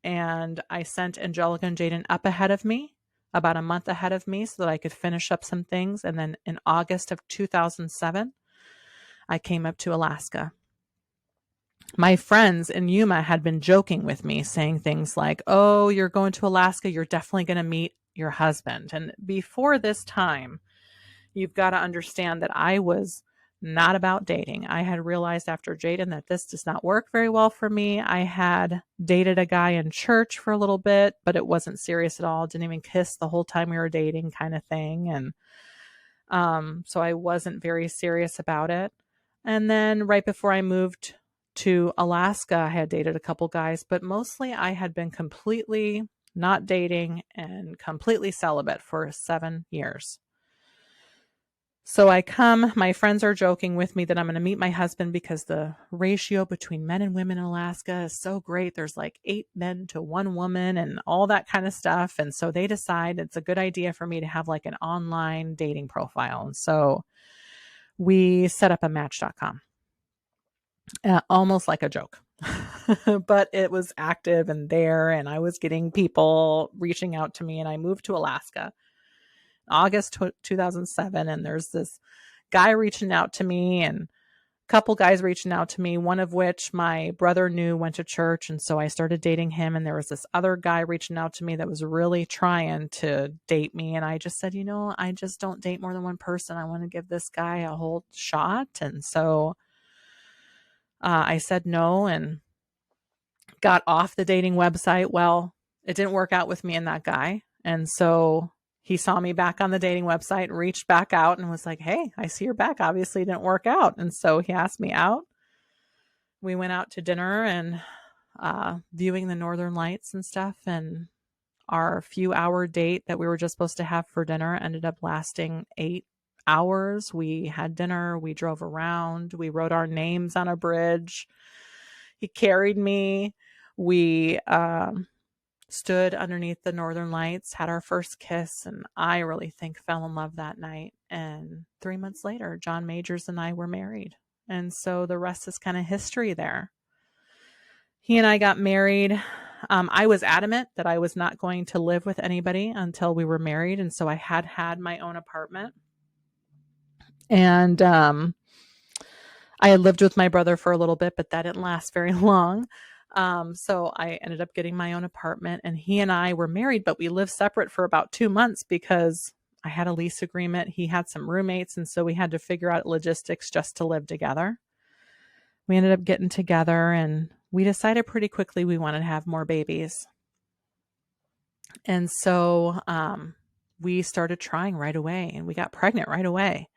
And I sent Angelica and Jaden up ahead of me, about a month ahead of me, so that I could finish up some things. And then in August of 2007, I came up to Alaska. My friends in Yuma had been joking with me, saying things like, oh, you're going to Alaska, you're definitely going to meet your husband. And before this time, you've got to understand that I was not about dating. I had realized after Jaden that this does not work very well for me. I had dated a guy in church for a little bit, but it wasn't serious at all. Didn't even kiss the whole time we were dating, kind of thing. And so I wasn't very serious about it. And then right before I moved to Alaska, I had dated a couple guys, but mostly I had been completely not dating and completely celibate for 7 years. So I come, my friends are joking with me that I'm going to meet my husband because the ratio between men and women in Alaska is so great. There's like 8 men to 1 woman and all that kind of stuff. And so they decide it's a good idea for me to have like an online dating profile. And so we set up a Match.com, almost like a joke, but it was active and there, and I was getting people reaching out to me, and I moved to Alaska August 2007, and there's this guy reaching out to me and a couple guys reaching out to me, one of which my brother knew, went to church, and so I started dating him. And there was this other guy reaching out to me that was really trying to date me, and I just said, I just don't date more than one person. I want to give this guy a whole shot. And so I said no and got off the dating website. Well, it didn't work out with me and that guy, and so he saw me back on the dating website, reached back out and was like, hey, I see you're back. Obviously it didn't work out. And so he asked me out. We went out to dinner and viewing the Northern Lights and stuff. And our few-hour date that we were just supposed to have for dinner ended up lasting 8 hours. We had dinner. We drove around. We wrote our names on a bridge. He carried me. We stood underneath the Northern Lights, had our first kiss, and I really think fell in love that night. And 3 months later, John Majors and I were married. And so the rest is kind of history there. He and I got married. I was adamant that I was not going to live with anybody until we were married. And so I had my own apartment. And I had lived with my brother for a little bit, but that didn't last very long. So I ended up getting my own apartment, and he and I were married, but we lived separate for about 2 months because I had a lease agreement. He had some roommates. And so we had to figure out logistics just to live together. We ended up getting together, and we decided pretty quickly we wanted to have more babies. And so, we started trying right away, and we got pregnant right away.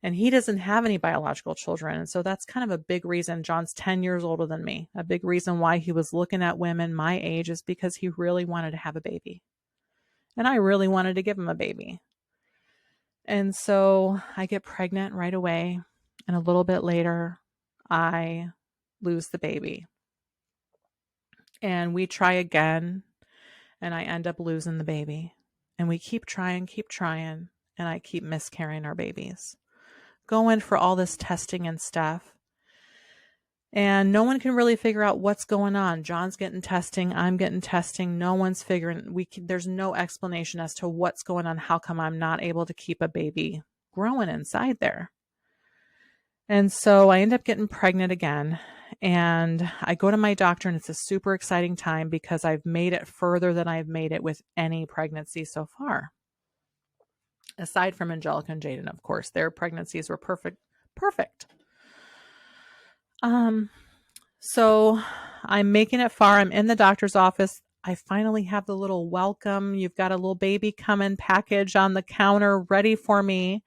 And he doesn't have any biological children. And so that's kind of a big reason. John's 10 years older than me. A big reason why he was looking at women my age is because he really wanted to have a baby. And I really wanted to give him a baby. And so I get pregnant right away. And a little bit later, I lose the baby. And we try again. And I end up losing the baby. And we keep trying. And I keep miscarrying our babies. Going for all this testing and stuff. And no one can really figure out what's going on. John's getting testing. I'm getting testing. No one's figuring. There's no explanation as to what's going on. How come I'm not able to keep a baby growing inside there? And so I end up getting pregnant again. And I go to my doctor, and it's a super exciting time because I've made it further than I've made it with any pregnancy so far. Aside from Angelica and Jaden, of course, their pregnancies were perfect. So I'm making it far. I'm in the doctor's office. I finally have the little welcome. You've got a little baby coming package on the counter ready for me.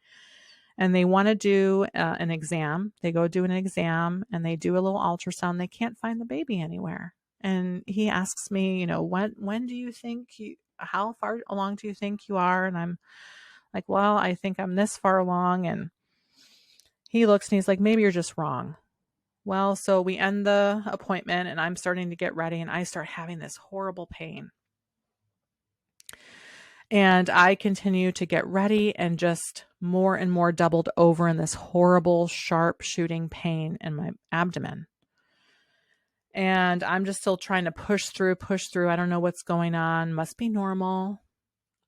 And they want to do an exam. They go do an exam and they do a little ultrasound. They can't find the baby anywhere. And he asks me, when do you think how far along do you think you are? And I'm like, well, I think I'm this far along. And he looks and he's like, maybe you're just wrong. Well, so we end the appointment and I'm starting to get ready and I start having this horrible pain. And I continue to get ready and just more and more doubled over in this horrible, sharp shooting pain in my abdomen. And I'm just still trying to push through. I don't know what's going on. Must be normal.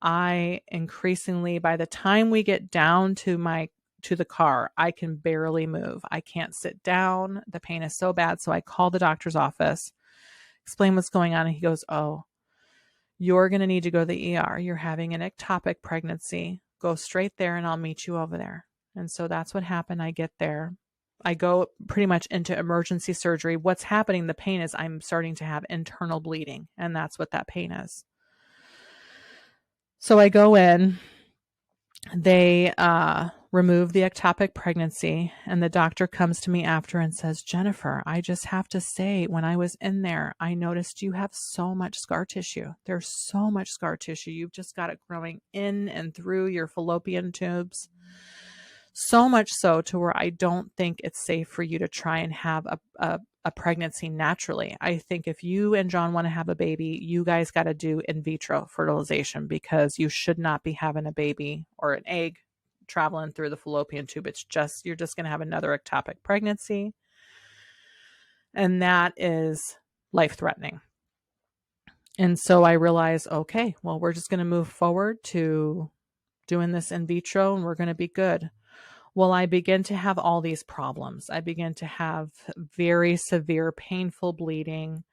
I increasingly, by the time we get down to the car, I can barely move. I can't sit down. The pain is so bad. So I call the doctor's office, explain what's going on. And he goes, oh, you're going to need to go to the ER. You're having an ectopic pregnancy. Go straight there and I'll meet you over there. And so that's what happened. I get there. I go pretty much into emergency surgery. What's happening, the pain is I'm starting to have internal bleeding. And that's what that pain is. So I go in. They remove the ectopic pregnancy, and the doctor comes to me after and says, Jennifer, I just have to say, when I was in there, I noticed you have so much scar tissue. There's so much scar tissue. You've just got it growing in and through your fallopian tubes. So much so to where I don't think it's safe for you to try and have a pregnancy naturally. I think if you and John want to have a baby, you guys got to do in vitro fertilization because you should not be having a baby or an egg traveling through the fallopian tube. You're just going to have another ectopic pregnancy. And that is life-threatening. And so I realized, okay, well, we're just going to move forward to doing this in vitro and we're going to be good. Well, I begin to have all these problems. I begin to have very severe, painful bleeding,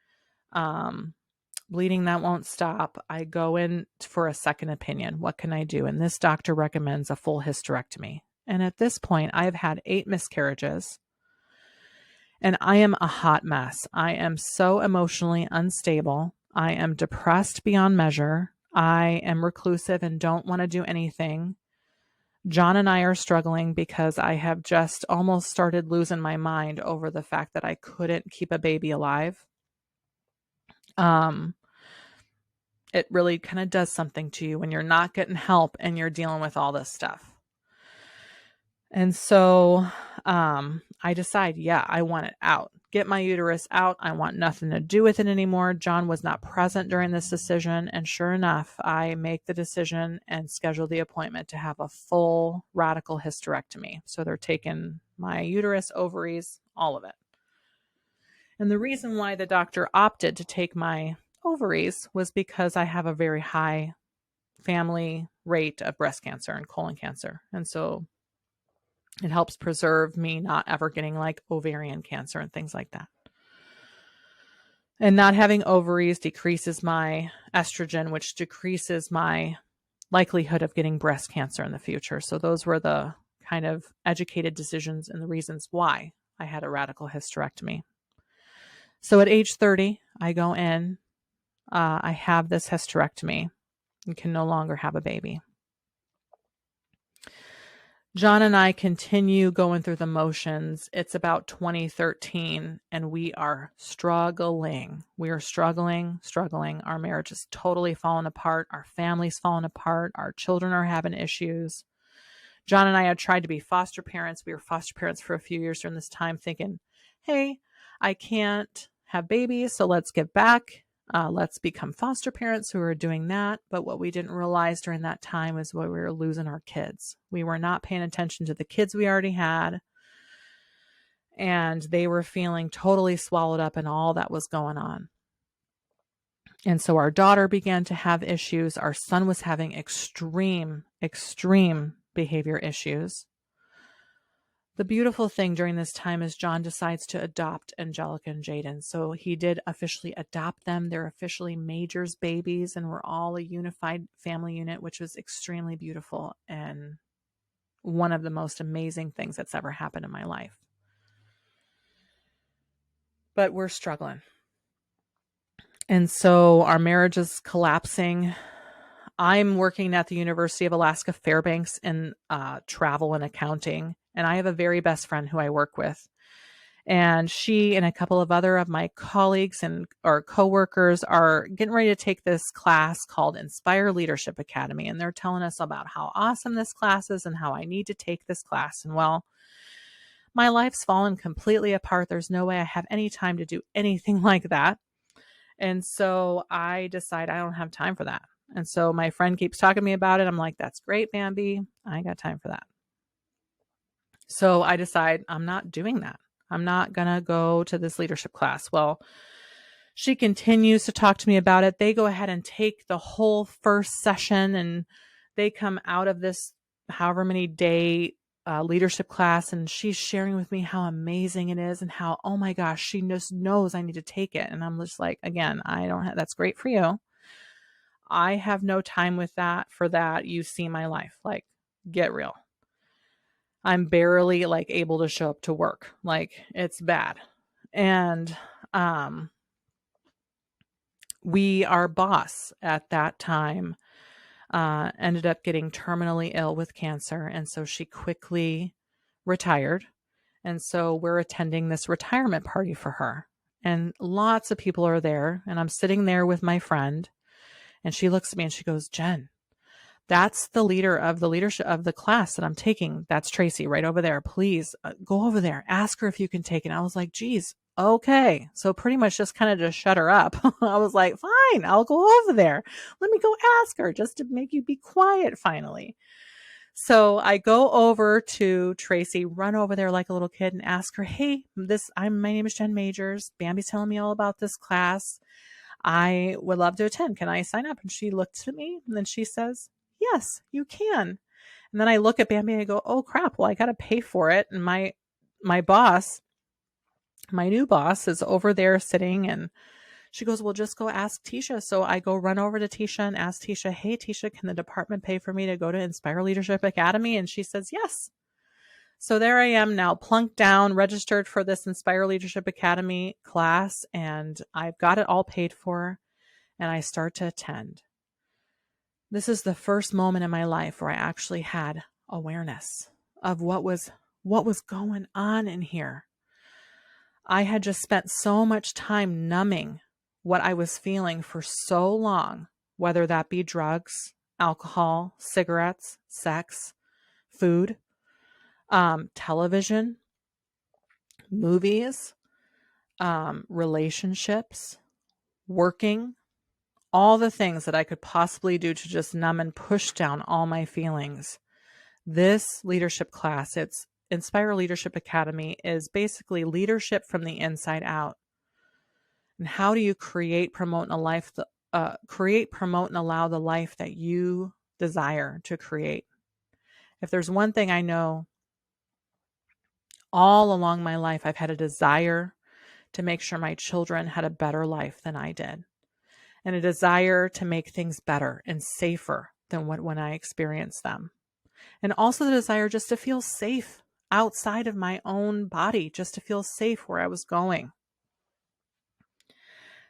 bleeding that won't stop. I go in for a second opinion. What can I do? And this doctor recommends a full hysterectomy. And at this point, I've had 8 miscarriages and I am a hot mess. I am so emotionally unstable. I am depressed beyond measure. I am reclusive and don't want to do anything. John and I are struggling because I have just almost started losing my mind over the fact that I couldn't keep a baby alive. It really kind of does something to you when you're not getting help and you're dealing with all this stuff. And so I decide, I want it out. Get my uterus out. I want nothing to do with it anymore. John was not present during this decision. And sure enough, I make the decision and schedule the appointment to have a full radical hysterectomy. So they're taking my uterus, ovaries, all of it. And the reason why the doctor opted to take my ovaries was because I have a very high family rate of breast cancer and colon cancer. And so it helps preserve me not ever getting like ovarian cancer and things like that. And not having ovaries decreases my estrogen, which decreases my likelihood of getting breast cancer in the future. So those were the kind of educated decisions and the reasons why I had a radical hysterectomy. So at age 30, I go in, I have this hysterectomy and can no longer have a baby. John and I continue going through the motions. It's about 2013 and we are struggling. We are struggling. Our marriage is totally falling apart. Our family's falling apart. Our children are having issues. John and I had tried to be foster parents. We were foster parents for a few years during this time, thinking, hey, I can't have babies, so let's give back. Let's become foster parents who are doing that. But what we didn't realize during that time is what we were losing our kids. We were not paying attention to the kids we already had. And they were feeling totally swallowed up in all that was going on. And so our daughter began to have issues. Our son was having extreme behavior issues. The beautiful thing during this time is John decides to adopt Angelica and Jaden. So he did officially adopt them. They're officially Major's babies, and we're all a unified family unit, which was extremely beautiful and one of the most amazing things that's ever happened in my life. But we're struggling. And so our marriage is collapsing. I'm working at the University of Alaska Fairbanks in travel and accounting. And I have a very best friend who I work with. And she and a couple of other of my colleagues and or coworkers are getting ready to take this class called Inspire Leadership Academy. And they're telling us about how awesome this class is and how I need to take this class. And well, my life's fallen completely apart. There's no way I have any time to do anything like that. And so I decide I don't have time for that. And so my friend keeps talking to me about it. I'm like, that's great, Bambi. I ain't got time for that. So I decide I'm not doing that. I'm not going to go to this leadership class. Well, she continues to talk to me about it. They go ahead and take the whole first session, and they come out of this however many day leadership class, and she's sharing with me how amazing it is and how, oh my gosh, she just knows I need to take it. And I'm just like, again, I don't have, that's great for you. I have no time with that for that. You see my life, like, get real. I'm barely like able to show up to work. Like, it's bad. And our boss at that time ended up getting terminally ill with cancer. And so she quickly retired. And so we're attending this retirement party for her. And lots of people are there. And I'm sitting there with my friend. And she looks at me and she goes, Jen, that's the leader of the leadership of the class that I'm taking. That's Tracy right over there. Please go over there. Ask her if you can take it. And I was like, geez, okay. So pretty much just kind of just shut her up. I was like, fine, I'll go over there. Let me go ask her just to make you be quiet finally. So I go over to Tracy, run over there like a little kid and ask her, hey, my name is Jen Majors. Bambi's telling me all about this class. I would love to attend. Can I sign up? And she looks at me and then she says, yes, you can. And then I look at Bambi and I go, oh crap, well, I got to pay for it. And my boss, my new boss, is over there sitting, and she goes, well, just go ask Tisha. So I go run over to Tisha and ask Tisha, hey, Tisha, can the department pay for me to go to Inspire Leadership Academy? And she says, yes. So there I am now, plunked down, registered for this Inspire Leadership Academy class, and I've got it all paid for, and I start to attend. This is the first moment in my life where I actually had awareness of what was going on in here. I had just spent so much time numbing what I was feeling for so long, whether that be drugs, alcohol, cigarettes, sex, food, television, movies, relationships, working, all the things that I could possibly do to just numb and push down all my feelings. This leadership class, it's Inspire Leadership Academy, is basically leadership from the inside out. And how do you create, promote, and allow the life that you desire to create? If there's one thing I know, all along my life, I've had a desire to make sure my children had a better life than I did, and a desire to make things better and safer than when I experienced them. And also the desire just to feel safe outside of my own body, just to feel safe where I was going.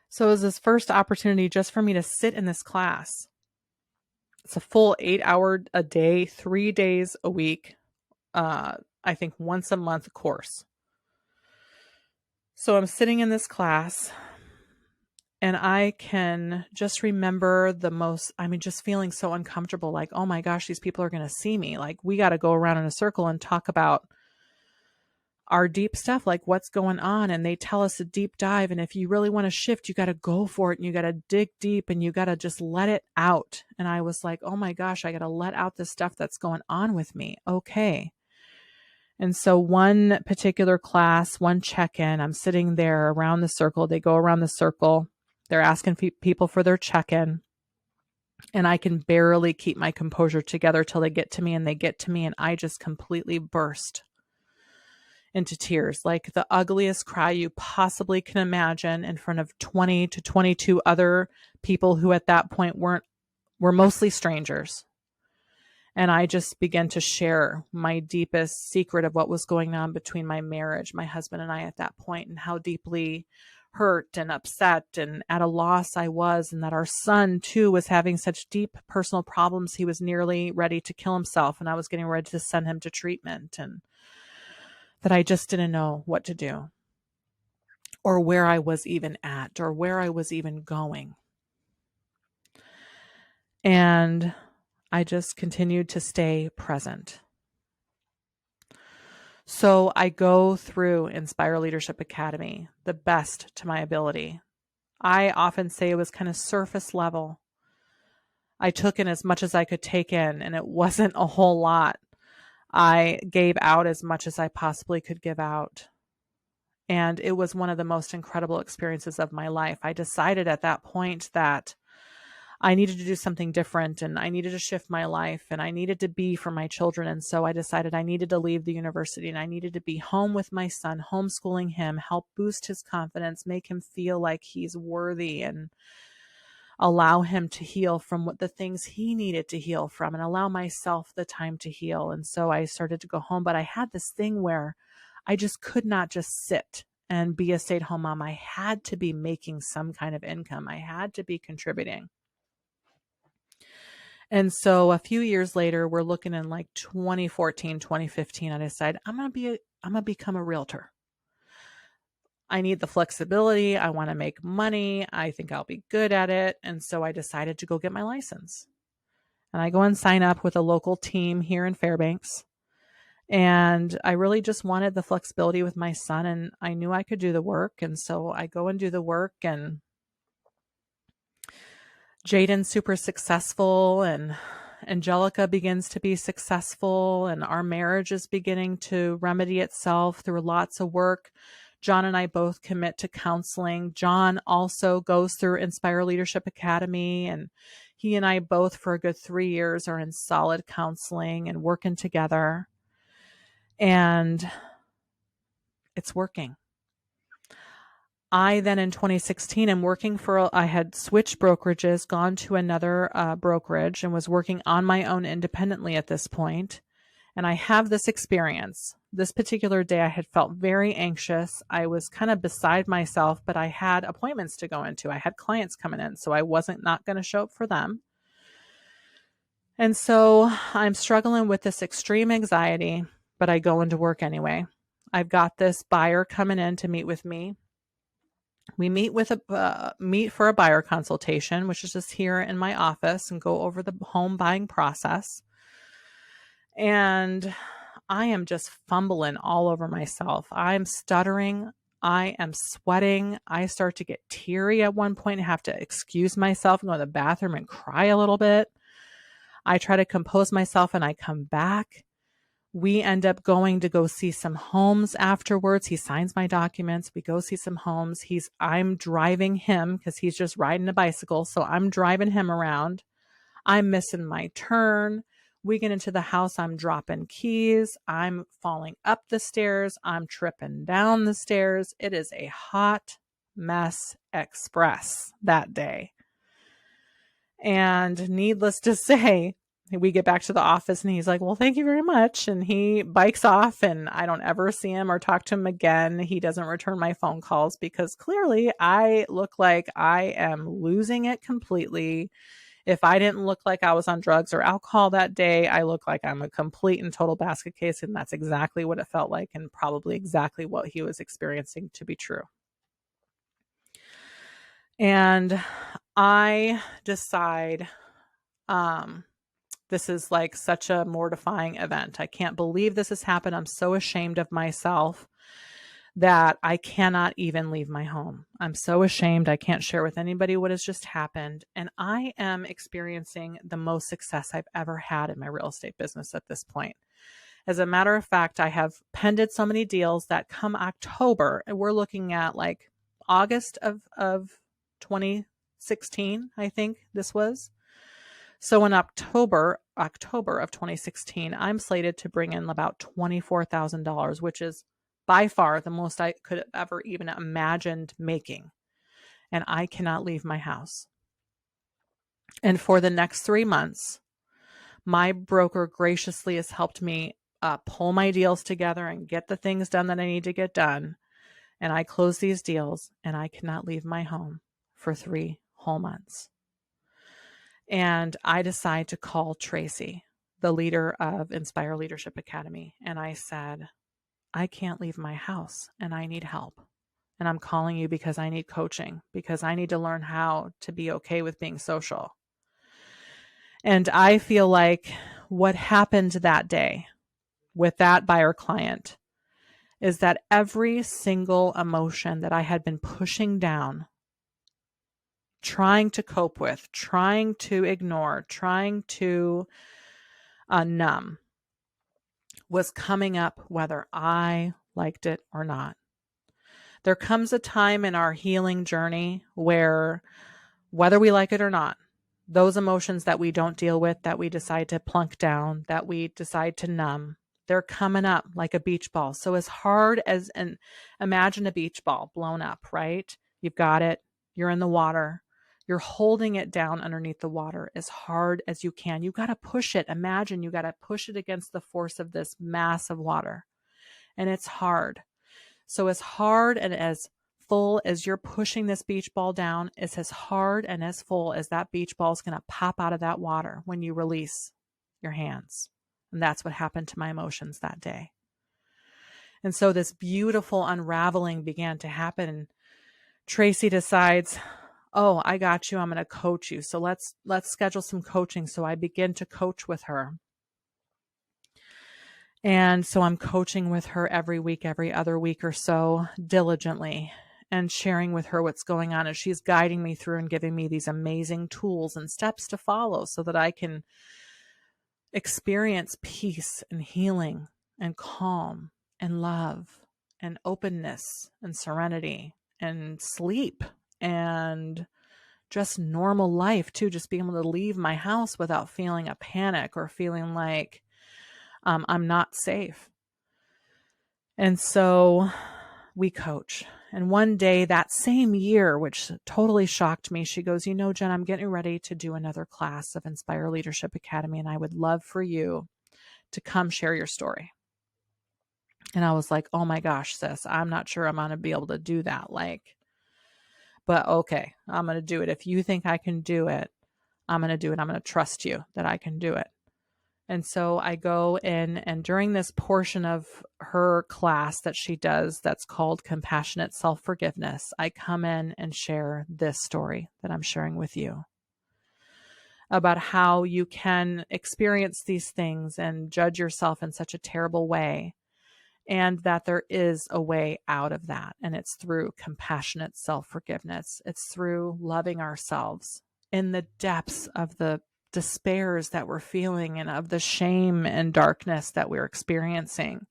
So it was this first opportunity just for me to sit in this class. It's a full 8-hour a day, 3 days a week, I think once a month course. So I'm sitting in this class, And I can just remember just feeling so uncomfortable, like, oh my gosh, these people are going to see me. Like, we got to go around in a circle and talk about our deep stuff, like what's going on. And they tell us a deep dive. And if you really want to shift, you got to go for it and you got to dig deep and you got to just let it out. And I was like, oh my gosh, I got to let out the stuff that's going on with me. Okay. And so one particular class, one check-in, I'm sitting there around the circle. They go around the circle. They're asking people for their check-in. And I can barely keep my composure together till they get to me, and they get to me and I just completely burst into tears, like the ugliest cry you possibly can imagine, in front of 20 to 22 other people who at that point were mostly strangers. And I just began to share my deepest secret of what was going on between my marriage, my husband and I at that point, and how deeply hurt and upset and at a loss I was, and that our son too was having such deep personal problems. He was nearly ready to kill himself, and I was getting ready to send him to treatment, and that I just didn't know what to do or where I was even at or where I was even going. And I just continued to stay present. So I go through Inspire Leadership Academy, the best to my ability. I often say it was kind of surface level. I took in as much as I could take in, and it wasn't a whole lot. I gave out as much as I possibly could give out. And it was one of the most incredible experiences of my life. I decided at that point that I needed to do something different, and I needed to shift my life, and I needed to be for my children. And so I decided I needed to leave the university, and I needed to be home with my son, homeschooling him, help boost his confidence, make him feel like he's worthy, and allow him to heal from what the things he needed to heal from, and allow myself the time to heal. And so I started to go home, but I had this thing where I just could not just sit and be a stay-at-home mom. I had to be making some kind of income. I had to be contributing. And so a few years later, we're looking in like 2014, 2015, I decided I'm going to become a realtor. I need the flexibility. I want to make money. I think I'll be good at it. And so I decided to go get my license. And I go and sign up with a local team here in Fairbanks. And I really just wanted the flexibility with my son, and I knew I could do the work. And so I go and do the work, and Jaden's super successful, and Angelica begins to be successful, and our marriage is beginning to remedy itself through lots of work. John and I both commit to counseling. John also goes through Inspire Leadership Academy, and he and I both for a good 3 years are in solid counseling and working together. And it's working. I then in 2016 am working I had switched brokerages, gone to another brokerage, and was working on my own independently at this point. And I have this experience. This particular day, I had felt very anxious. I was kind of beside myself, but I had appointments to go into. I had clients coming in, so I wasn't not going to show up for them. And so I'm struggling with this extreme anxiety, but I go into work anyway. I've got this buyer coming in to meet with me. We meet for a buyer consultation, which is just here in my office, and go over the home buying process. And I am just fumbling all over myself. I'm stuttering. I am sweating. I start to get teary at one point and have to excuse myself and go to the bathroom and cry a little bit. I try to compose myself and I come back. We end up going to go see some homes afterwards. He signs my documents. We go see some homes. I'm driving him because he's just riding a bicycle. So I'm driving him around. I'm missing my turn. We get into the house. I'm dropping keys. I'm falling up the stairs. I'm tripping down the stairs. It is a hot mess express that day. And needless to say, we get back to the office and he's like, well, thank you very much. And he bikes off, and I don't ever see him or talk to him again. He doesn't return my phone calls because clearly I look like I am losing it completely. If I didn't look like I was on drugs or alcohol that day, I look like I'm a complete and total basket case. And that's exactly what it felt like, and probably exactly what he was experiencing to be true. And I decide, this is like such a mortifying event. I can't believe this has happened. I'm so ashamed of myself that I cannot even leave my home. I'm so ashamed. I can't share with anybody what has just happened. And I am experiencing the most success I've ever had in my real estate business at this point. As a matter of fact, I have pended so many deals that come October, and we're looking at like August of 2016, I think this was. So in October of 2016, I'm slated to bring in about $24,000, which is by far the most I could have ever even imagined making. And I cannot leave my house. And for the next 3 months, my broker graciously has helped me pull my deals together and get the things done that I need to get done. And I close these deals, and I cannot leave my home for 3 whole months. And I decide to call Tracy, the leader of Inspire Leadership Academy. And I said, I can't leave my house and I need help. And I'm calling you because I need coaching, because I need to learn how to be okay with being social. And I feel like what happened that day with that buyer client is that every single emotion that I had been pushing down, trying to cope with, trying to ignore, trying to numb, was coming up whether I liked it or not. There comes a time in our healing journey where, whether we like it or not, those emotions that we don't deal with, that we decide to plunk down, that we decide to numb, they're coming up like a beach ball. So as hard as, and imagine a beach ball blown up, right? You've got it. You're in the water. You're holding it down underneath the water as hard as you can. You got to push it. Imagine you got to push it against the force of this mass of water. And it's hard. So as hard and as full as you're pushing this beach ball down, it's as hard and as full as that beach ball is going to pop out of that water when you release your hands. And that's what happened to my emotions that day. And so this beautiful unraveling began to happen. Tracy decides, oh, I got you. I'm going to coach you. So let's schedule some coaching. So I begin to coach with her. And so I'm coaching with her every week, every other week or so, diligently, and sharing with her what's going on. And she's guiding me through and giving me these amazing tools and steps to follow so that I can experience peace and healing and calm and love and openness and serenity and sleep and just normal life too. Just being able to leave my house without feeling a panic or feeling like I'm not safe. And so we coach. And one day that same year, which totally shocked me, she goes, you know, Jen, I'm getting ready to do another class of Inspire Leadership Academy, and I would love for you to come share your story. And I was like, oh my gosh, sis, I'm not sure I'm going to be able to do that. But okay, I'm going to do it. If you think I can do it, I'm going to do it. I'm going to trust you that I can do it. And so I go in, and during this portion of her class that she does that's called Compassionate Self-Forgiveness, I come in and share this story that I'm sharing with you about how you can experience these things and judge yourself in such a terrible way, and that there is a way out of that. And it's through compassionate self-forgiveness. It's through loving ourselves in the depths of the despairs that we're feeling and of the shame and darkness that we're experiencing.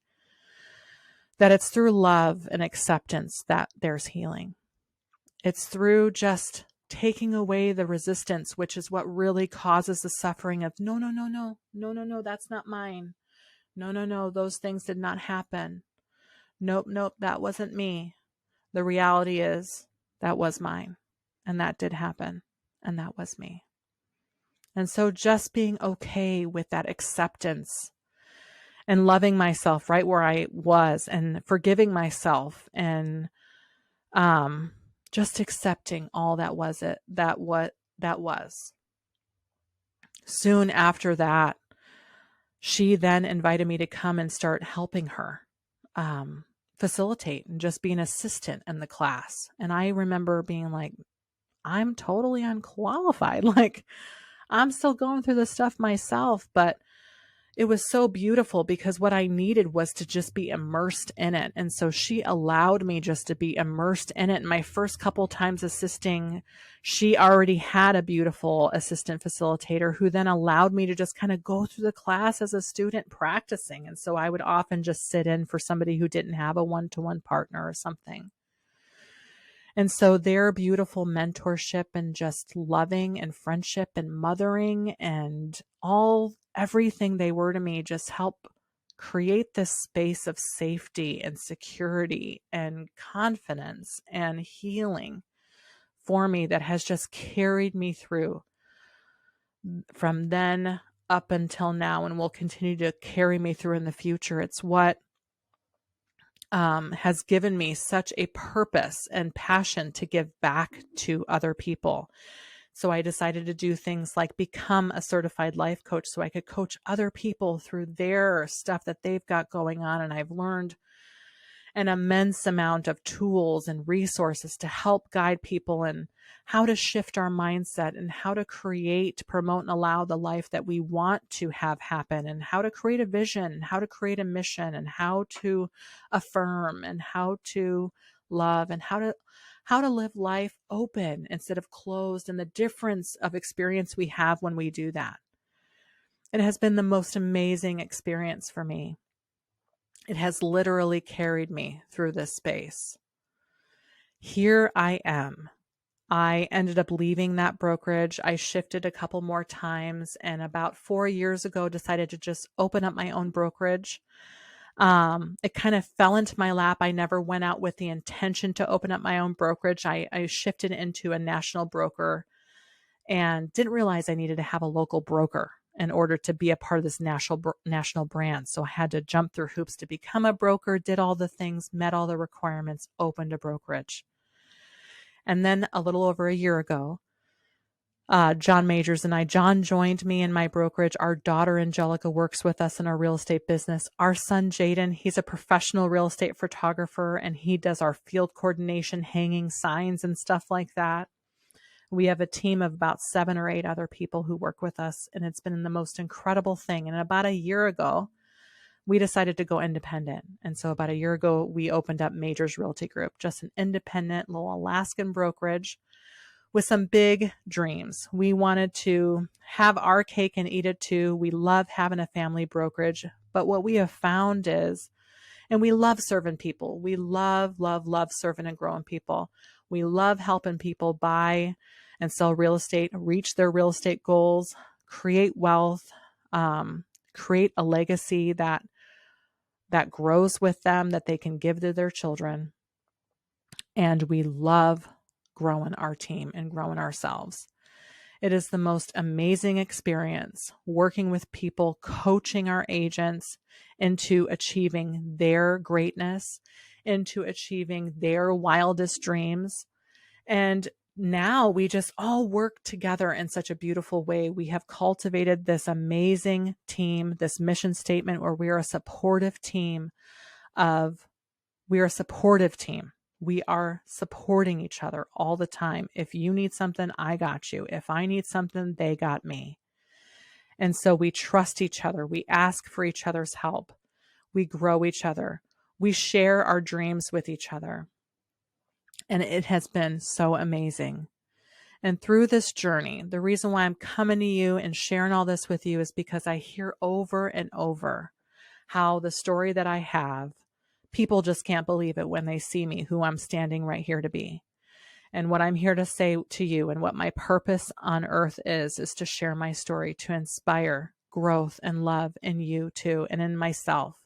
That it's through love and acceptance that there's healing. It's through just taking away the resistance, which is what really causes the suffering of no, that's not mine. No, those things did not happen. Nope, that wasn't me. The reality is that was mine, and that did happen, and that was me. And so just being okay with that acceptance and loving myself right where I was and forgiving myself and just accepting all that was it, that was. Soon after that, she then invited me to come and start helping her facilitate and just be an assistant in the class. And I remember being like, I'm totally unqualified. Like, I'm still going through this stuff myself, but it was so beautiful because what I needed was to just be immersed in it. And so she allowed me just to be immersed in it. And my first couple times assisting, she already had a beautiful assistant facilitator who then allowed me to just kind of go through the class as a student practicing. And so I would often just sit in for somebody who didn't have a one-to-one partner or something. And so their beautiful mentorship and just loving and friendship and mothering and everything they were to me just help create this space of safety and security and confidence and healing for me that has just carried me through from then up until now and will continue to carry me through in the future. It's what has given me such a purpose and passion to give back to other people. So I decided to do things like become a certified life coach so I could coach other people through their stuff that they've got going on. And I've learned an immense amount of tools and resources to help guide people in how to shift our mindset and how to create, promote, and allow the life that we want to have happen, and how to create a vision, and how to create a mission, and how to affirm, and how to love, and how to live life open instead of closed, and the difference of experience we have when we do that. It has been the most amazing experience for me. It has literally carried me through this space. Here I am. I ended up leaving that brokerage. I shifted a couple more times, and about 4 years ago decided to just open up my own brokerage. It kind of fell into my lap. I never went out with the intention to open up my own brokerage. I shifted into a national broker and didn't realize I needed to have a local broker in order to be a part of this national brand. So I had to jump through hoops to become a broker, did all the things, met all the requirements, opened a brokerage. And then a little over a year ago, John Majors and John joined me in my brokerage. Our daughter, Angelica, works with us in our real estate business. Our son, Jaden, he's a professional real estate photographer, and he does our field coordination, hanging signs and stuff like that. We have a team of about 7 or 8 other people who work with us, and it's been the most incredible thing. And about a year ago, we decided to go independent. And so about a year ago, we opened up Majors Realty Group, just an independent little Alaskan brokerage with some big dreams. We wanted to have our cake and eat it too. We love having a family brokerage. But what we have found is, and we love serving people. We love serving and growing people. We love helping people buy and sell real estate, reach their real estate goals, create wealth, create a legacy that grows with them, that they can give to their children. And we love growing our team and growing ourselves. It is the most amazing experience working with people, coaching our agents into achieving their greatness, into achieving their wildest dreams. And now we just all work together in such a beautiful way. We have cultivated this amazing team, this mission statement where we are a supportive team. We are supporting each other all the time. If you need something, I got you. If I need something, they got me. And so we trust each other. We ask for each other's help. We grow each other. We share our dreams with each other. And it has been so amazing. And through this journey, the reason why I'm coming to you and sharing all this with you is because I hear over and over how the story that I have, people just can't believe it when they see me, who I'm standing right here to be. And what I'm here to say to you and what my purpose on earth is to share my story, to inspire growth and love in you too, and in myself.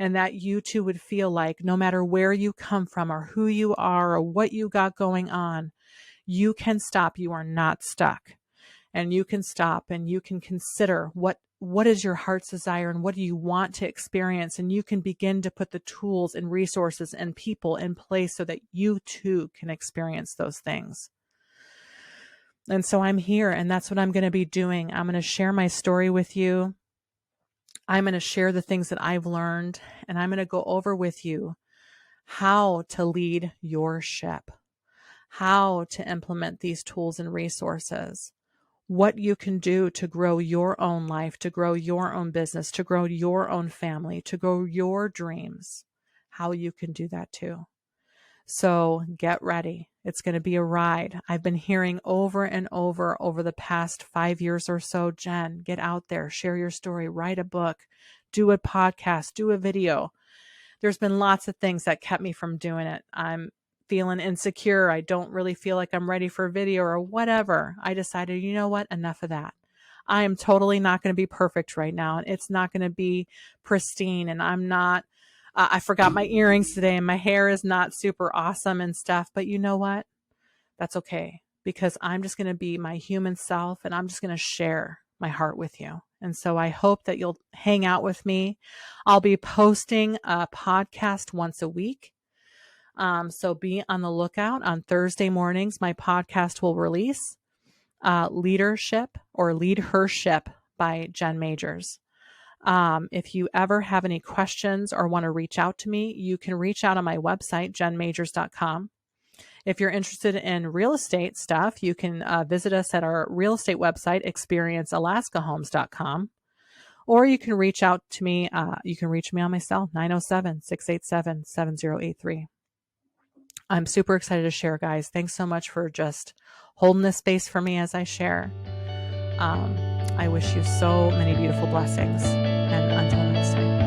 And that you too would feel like no matter where you come from or who you are or what you got going on, you can stop. You are not stuck. And you can stop and you can consider what is your heart's desire and what do you want to experience? And you can begin to put the tools and resources and people in place so that you too can experience those things. And so I'm here, and that's what I'm going to be doing. I'm going to share my story with you. I'm going to share the things that I've learned, and I'm going to go over with you how to lead your ship, how to implement these tools and resources, what you can do to grow your own life, to grow your own business, to grow your own family, to grow your dreams, how you can do that too. So get ready. It's going to be a ride. I've been hearing over and over the past 5 years or so, Jen, get out there, share your story, write a book, do a podcast, do a video. There's been lots of things that kept me from doing it. I'm feeling insecure. I don't really feel like I'm ready for video or whatever. I decided, you know what? Enough of that. I am totally not going to be perfect right now. And it's not going to be pristine. And I'm not, I forgot my earrings today and my hair is not super awesome and stuff. But you know what? That's okay, because I'm just going to be my human self and I'm just going to share my heart with you. And so I hope that you'll hang out with me. I'll be posting a podcast once a week. So be on the lookout. On Thursday mornings, my podcast will release LeadHerShip or LeadHerShip by Jen Majors. If you ever have any questions or want to reach out to me, you can reach out on my website, jenmajors.com. If you're interested in real estate stuff, you can visit us at our real estate website, experiencealaskahomes.com. Or you can reach out to me. You can reach me on my cell, 907-687-7083. I'm super excited to share, guys. Thanks so much for just holding this space for me as I share. I wish you so many beautiful blessings. And until next time.